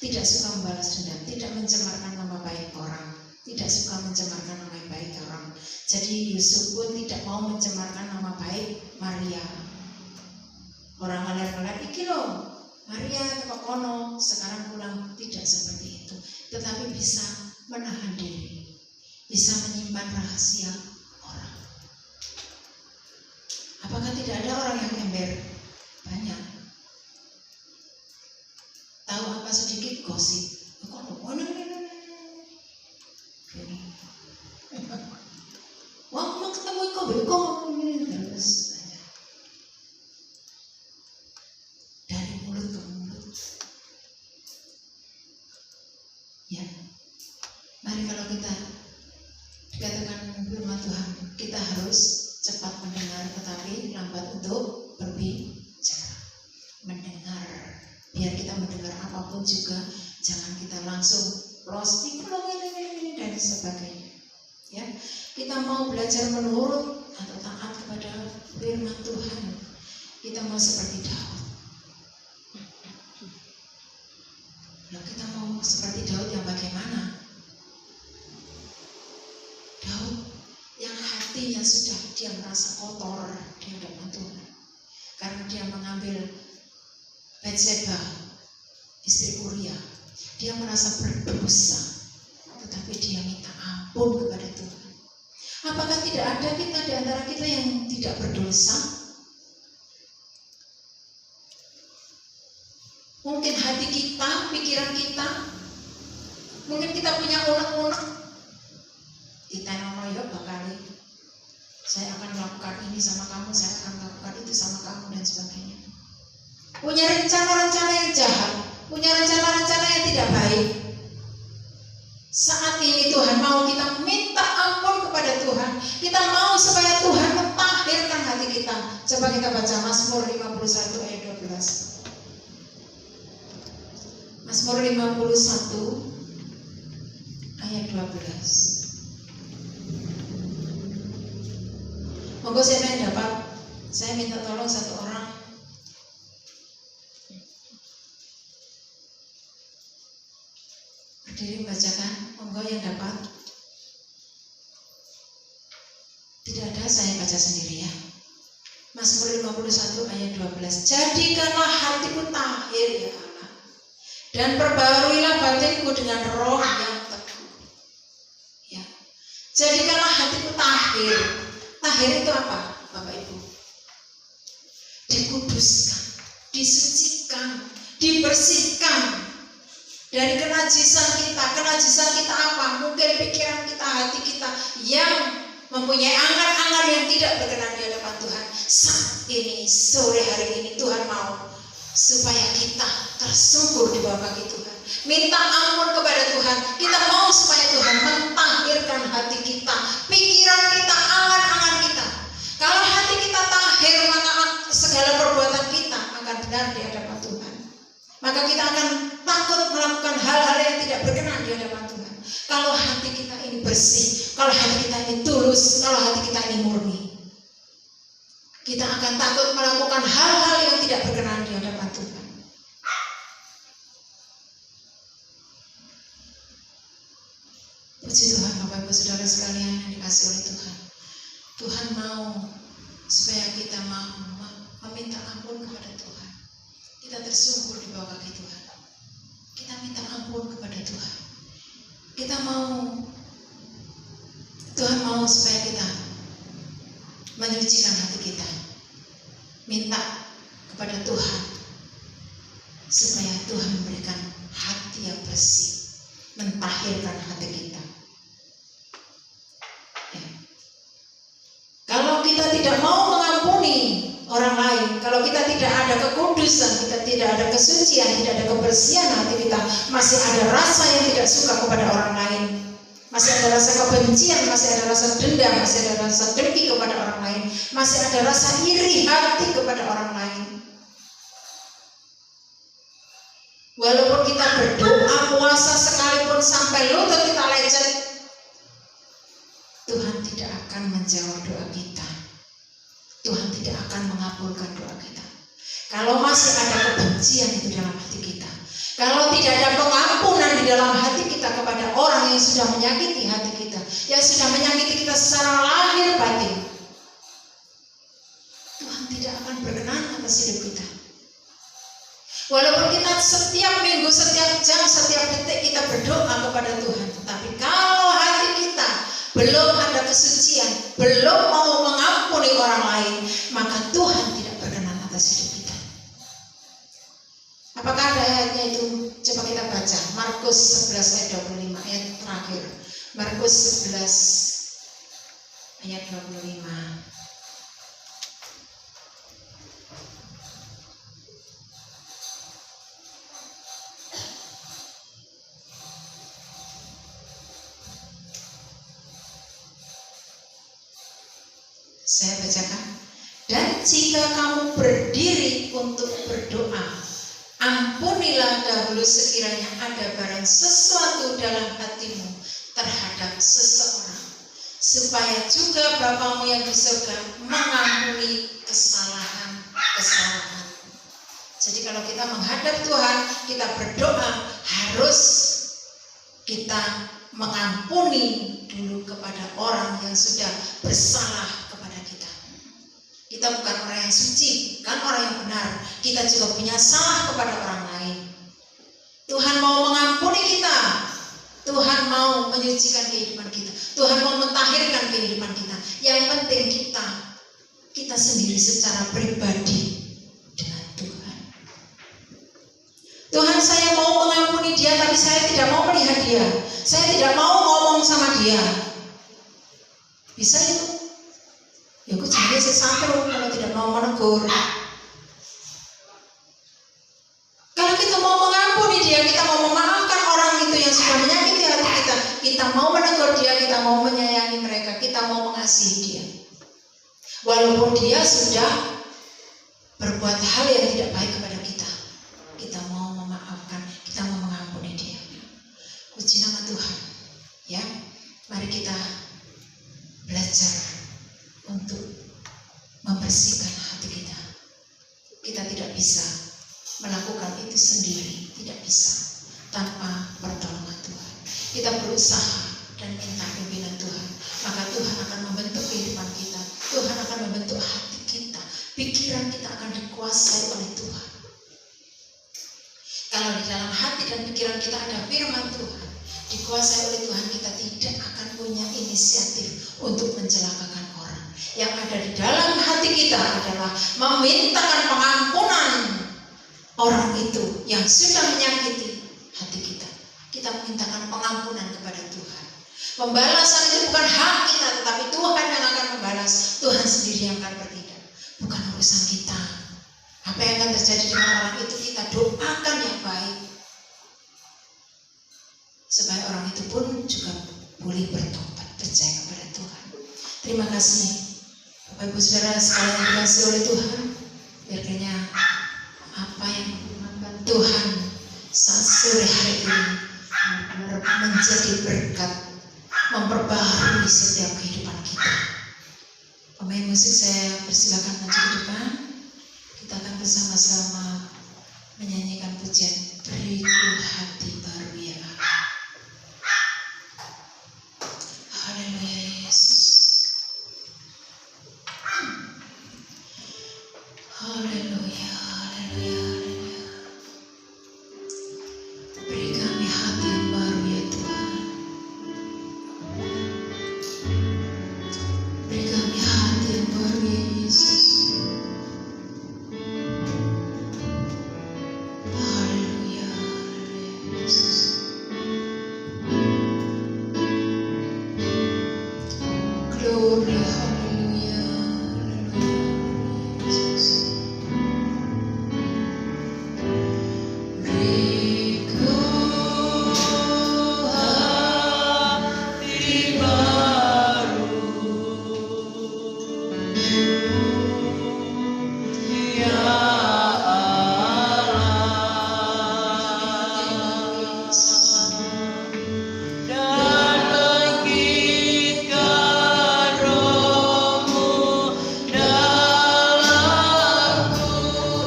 Tidak suka membalas dendam, tidak mencemarkan nama baik orang, tidak suka mencemarkan nama baik orang. Jadi Yusuf pun tidak mau mencemarkan nama baik Maria. Orang ngalir-ngalir, iki loh Maria teko kono, sekarang pulang. Tidak seperti itu, tetapi bisa menahan diri, bisa menyimpan rahasia orang. Apakah tidak ada orang yang ember? Banyak. Tahu apa sedikit gosip. Wah, mau ketemu kok beko ini terus saja. Dari mulut ke mulut. Ya. Mari kalau kita dikatakan firman Tuhan, kita harus cepat mendengar tetapi lambat untuk berbicara. Mendengar. Biar kita mendengar apapun juga, jangan kita langsung roasting ini dan sebagainya. Ya, kita mau belajar menurut atau taat kepada firman Tuhan. Kita mau seperti Daud. Nah, kita mau seperti Daud yang bagaimana? Daud yang hatinya sudah dia merasa kotor di hadapan Tuhan karena dia mengambil Batseba, istri Uria. Dia merasa berdosa, tetapi dia minta ampun kepada Tuhan. Apakah tidak ada kita di antara kita yang tidak berdosa? Mungkin hati kita, pikiran kita, mungkin kita punya unek-unek. Kita nono bakal saya akan melakukan ini sama kamu, saya akan melakukan itu sama kamu dan sebagainya. Punya rencana-rencana yang jahat, punya rencana-rencana yang tidak baik. Saat ini Tuhan mau kita minta ampun kepada Tuhan. Kita mau supaya Tuhan mentahirkan hati kita. Coba kita baca Mazmur 51 ayat 12. Mazmur 51 ayat ayat 12. Monggo saya dapat, saya minta tolong satu orang. Berdiri membacakan, monggo yang dapat. Tidak ada, saya baca sendiri ya. Mazmur 51 ayat 12. Jadikanlah hatiku tahir ya Allah, dan perbaharuilah batinku dengan roh yang teguh. Ya. Jadikanlah hatiku tahir. Tahir itu apa, Bapak Ibu? Dikuduskan, disucikan, dibersihkan dari kenajisan kita. Kenajisan kita apa? Mungkin pikiran kita, hati kita yang mempunyai angan-angan yang tidak berkenan di hadapan Tuhan. Saat ini, sore hari ini, Tuhan mau supaya kita tersungkur di bawah kaki Tuhan. Minta ampun kepada Tuhan. Kita mau supaya Tuhan mentahirkan hati kita, pikiran kita, angan-angan kita. Kalau hati kita tahir, maka segala perbuatan kita akan benar di hadapan Tuhan. Maka kita akan takut melakukan hal-hal yang tidak berkenan di hadapan Tuhan. Kalau hati kita ini bersih, kalau hati kita ini tulus, kalau hati kita ini murni, kita akan takut melakukan hal-hal yang tidak berkenan di hadapan Tuhan. Puji Tuhan, Bapak Ibu Saudara sekalian yang dikasihi oleh Tuhan. Tuhan mau supaya kita mau meminta ampun kepada Tuhan. Kita tersungkur di bawah kaki Tuhan. Kita minta ampun kepada Tuhan. Kita mau, Tuhan mau supaya kita menyucikan hati kita. Minta kepada Tuhan supaya Tuhan memberikan hati yang bersih, mentahirkan hati kita. Ya. Kalau kita tidak mau mengampuni orang lain, kalau kita tidak ada kekudusan, kita tidak ada kesucian, tidak ada kebersihan hati kita, masih ada rasa yang tidak suka kepada orang lain, masih ada rasa kebencian, masih ada rasa dendam, masih ada rasa dengki kepada orang lain, masih ada rasa iri hati kepada orang lain. Walaupun kita berdoa, puasa sekalipun sampai lutut kita lecet, Tuhan tidak akan menjawab doa kita. Tuhan tidak akan mengabulkan doa kita. Kalau masih ada kebencian itu dalam hati kita, kalau tidak ada pengampunan di dalam hati kita kepada orang yang sudah menyakiti hati kita, yang sudah menyakiti kita secara lahir batin, Tuhan tidak akan berkenan atas hidup kita. Walaupun kita setiap minggu, setiap jam, setiap detik kita berdoa kepada Tuhan, tetapi kalau hati kita belum ada kesucian, belum mau mengampuni orang lain, maka Tuhan tidak berkenan atas hidup kita. Apakah ada ayatnya itu? Coba kita baca Markus 11 ayat 25, ayat terakhir. Markus 11 ayat 25. Saya bacakan. Dan jika kamu berdiri untuk berdoa, ampunilah dahulu sekiranya ada barang sesuatu dalam hatimu terhadap seseorang, supaya juga Bapamu yang di surga mengampuni kesalahan-kesalahan. Jadi kalau kita menghadap Tuhan, kita berdoa, harus kita mengampuni dulu kepada orang yang sudah bersalah kepada kita. Kita bukan orang yang suci, bukan orang yang benar. Kita juga punya salah kepada orang lain. Tuhan mau mengampuni kita. Tuhan mau menyucikan kehidupan kita. Tuhan mau mentahirkan kehidupan kita. Yang penting kita sendiri secara pribadi dengan Tuhan. Tuhan, saya mau mengampuni dia, tapi saya tidak mau melihat dia. Saya tidak mau ngomong sama dia. Bisa itu? Ya aku jadi sesatru kalau tidak mau menegur. Kalau kita mau mengampuni dia, kita mau memaafkan orang itu yang sudah menyakiti hati kita, kita mau menegur dia, kita mau menyayangi mereka, kita mau mengasihi dia. Walaupun dia sudah berbuat hal yang tidak baik kepada kita, kita mau memaafkan, kita mau mengampuni dia. Puji nama Tuhan. mari kita belajar untuk membersihkan hati kita. Kita tidak bisa melakukan itu sendiri, tidak bisa tanpa pertolongan Tuhan. Kita berusaha dan minta pimpinan Tuhan, maka Tuhan akan membentuk kehidupan kita. Tuhan akan membentuk hati kita, pikiran kita akan dikuasai oleh Tuhan. Kalau di dalam hati dan pikiran kita ada firman Tuhan, dikuasai oleh Tuhan, kita tidak akan punya inisiatif untuk mencelakakan orang. Yang ada di dalam hati kita adalah memintakan pengampunan orang itu yang sudah menyakiti hati kita. Kita memintakan pengampunan kepada Tuhan. Pembalasan itu bukan hak kita, tetapi Tuhan yang akan membalas. Tuhan sendiri yang akan bertindak, bukan urusan kita. Apa yang akan terjadi dengan orang itu, kita doakan yang baik, supaya orang itu pun juga boleh bertobat, percaya kepada Tuhan. Terima kasih Bapak Ibu Saudara sekalian yang dikasihi oleh Tuhan. Biarnya apa yang dimakan Tuhan saat sore hari ini menjadi berkat, memperbaharui setiap kehidupan kita. Pemain musik saya persilakan maju ke depan. Kita akan bersama-sama menyanyikan pujian Beriku Hati Baru ya Allah. Haleluya Yesus. Haleluya, haleluya, haleluya. Beri kami hati yang baru ya Tuhan. Beri kami hati yang baru ya Yesus. Haleluya, haleluya Yesus. Glory, haleluya, haleluya Yesus. Beriku hati baru ya dan bangkitkan rohmu dalamku.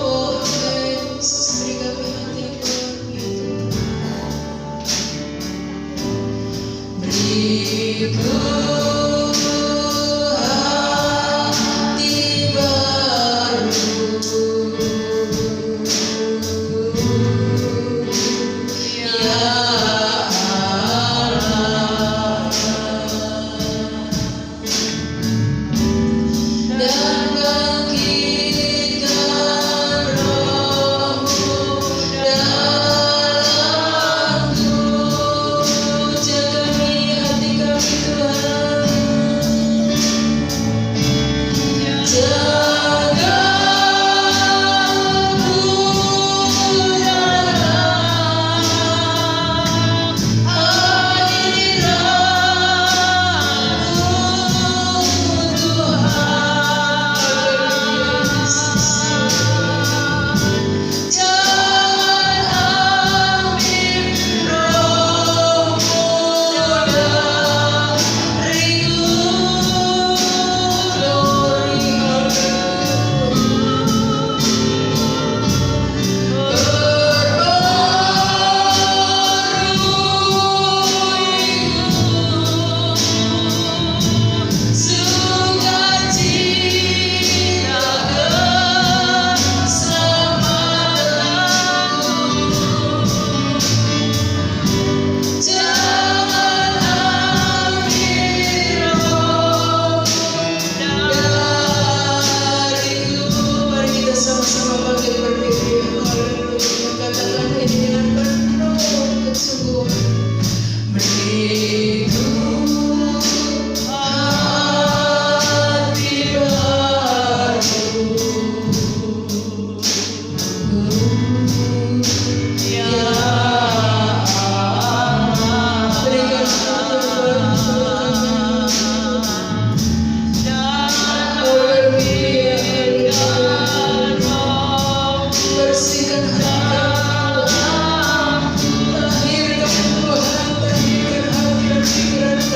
Oh Yesus, beri kami hati yang baru ya Tuhan. Beriku hati baru ya Allah, dan bangkitkan rohmu dalamku. Jagami hati kami Tuhan, jaga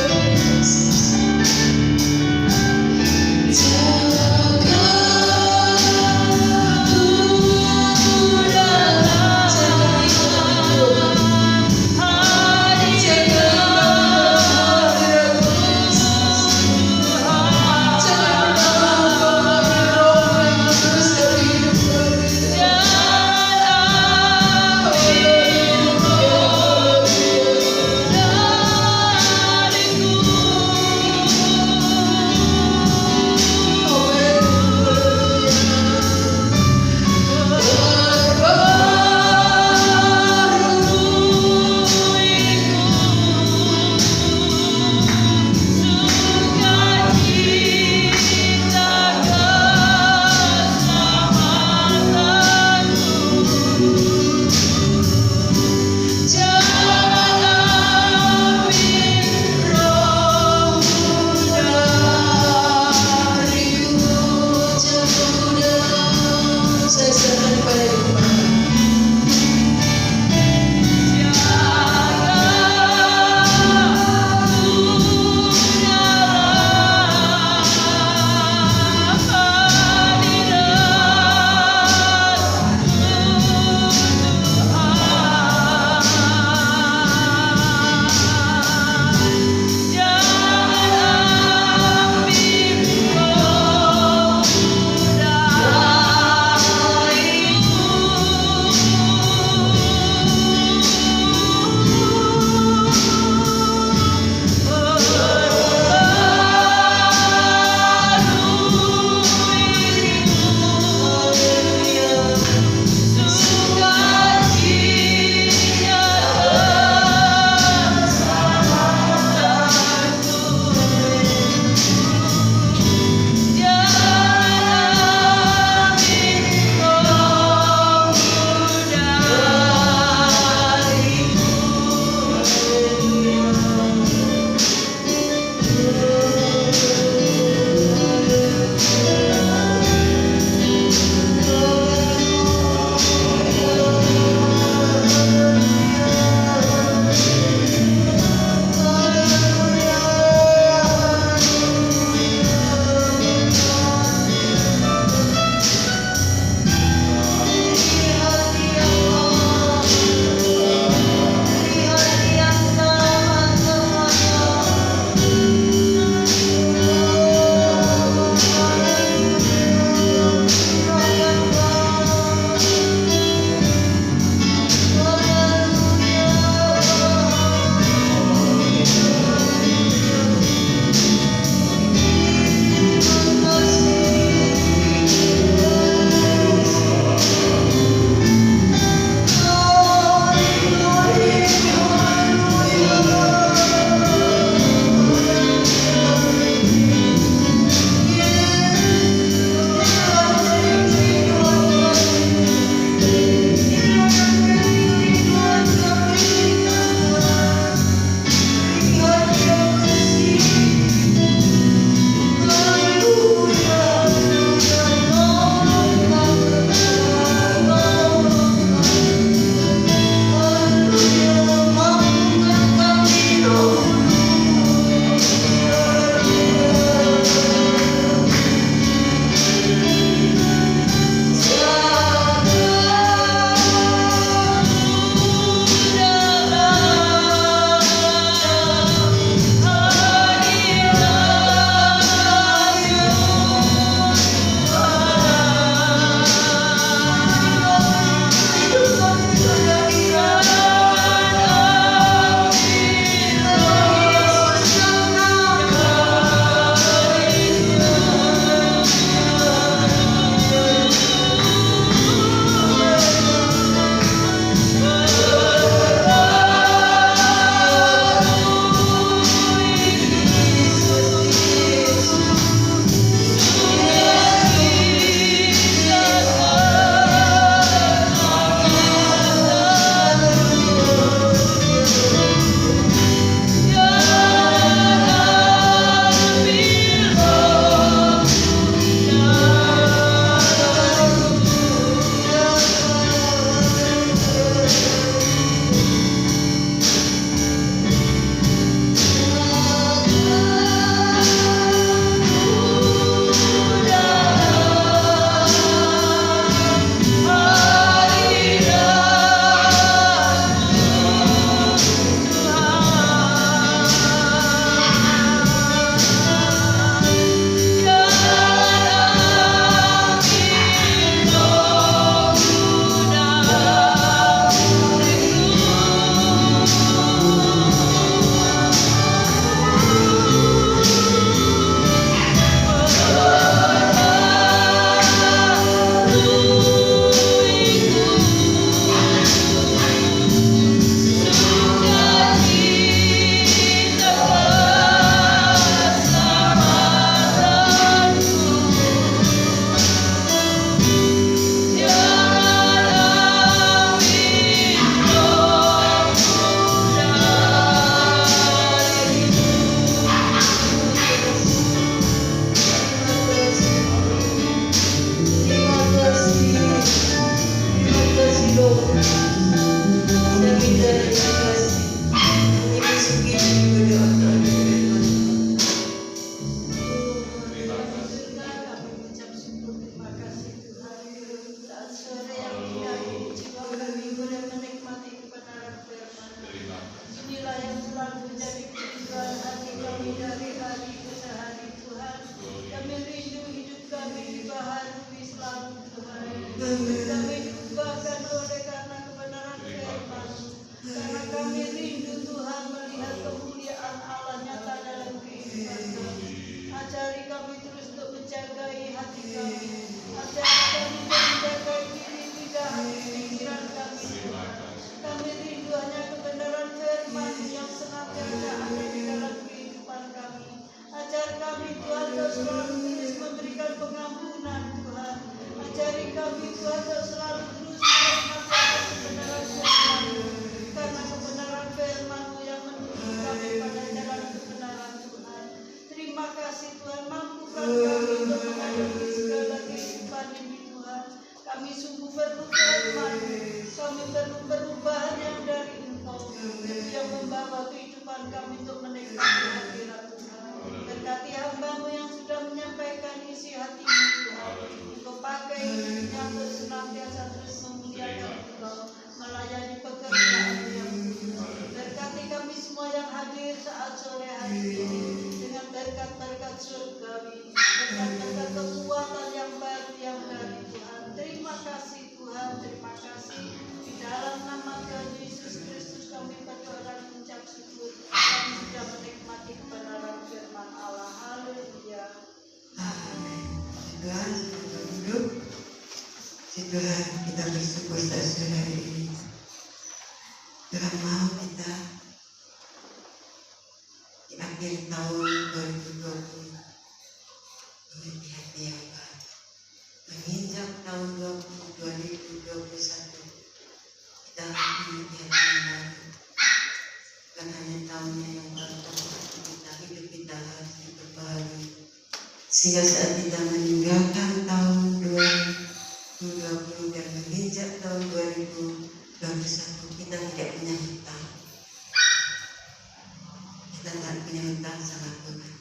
selalu menjadi tujuan hati kami dari hari ke hari Tuhan. Kami rindu hidup kami dibaharui selalu Tuhan. Kami diubahkan oleh karena kebenaran firman. Karena kami rindu Tuhan melihat kemuliaan Allah nyata dalam kehidupan kami. Ajari kami terus untuk menjagai hati kami. Ajari kami untuk menjagai diri, tidak hati pikiran kami Tuhan. Kami rindu hanya kebenaran firman yang senantiasa ada di dalam kehidupan kami. Ajar kami Tuhan untuk selalu terus memberikan pengampunan Tuhan. Ajari kami Tuhan untuk selalu terus melaksanakan kebenaran firman. Karena kebenaran firman-Mu yang menuntun kami pada jalan kebenaran Tuhan. Terima kasih Tuhan, mampukan kami untuk menghadapi segala kehidupan ini Tuhan. Kami sungguh perlu firman, kami perlu perubahan yang dari Engkau, itu yang membawa kehidupan kami untuk menikmati hadirat Tuhan. Berkati hamba-Mu yang sudah menyampaikan isi hati-Mu Tuhan. Engkau pakai hidupnya untuk senantiasa terus memuliakan Engkau, melayani pekerjaan-Mu yang Tuhan. Berkati kami semua yang hadir saat sore hari ini dengan berkat-berkat surgawi, berkat-berkat kekuatan yang baru yang dari Tuhan. Terima kasih Tuhan, terima kasih. Di dalam nama Tuhan Yesus Kristus kami berdoa dan mengucap syukur. Kami sudah menikmati kebenaran firman Allah. Haleluya. Amin. Tuhan, kita duduk. Tuhan, kita bersyukur sore hari ini. Tuhan mau kita di akhir tahun 2020 memiliki hati yang baru. Menginjak tahun 2021, kita memiliki hati yang baru. Bukan hanya tahunnya yang baru, tapi kita hidup kita harus diperbaharui. Sehingga saat kita meninggalkan tahun 2020 dan menginjak tahun 2021, kita tidak punya hutang. Kita tidak punya hutang sama Tuhan.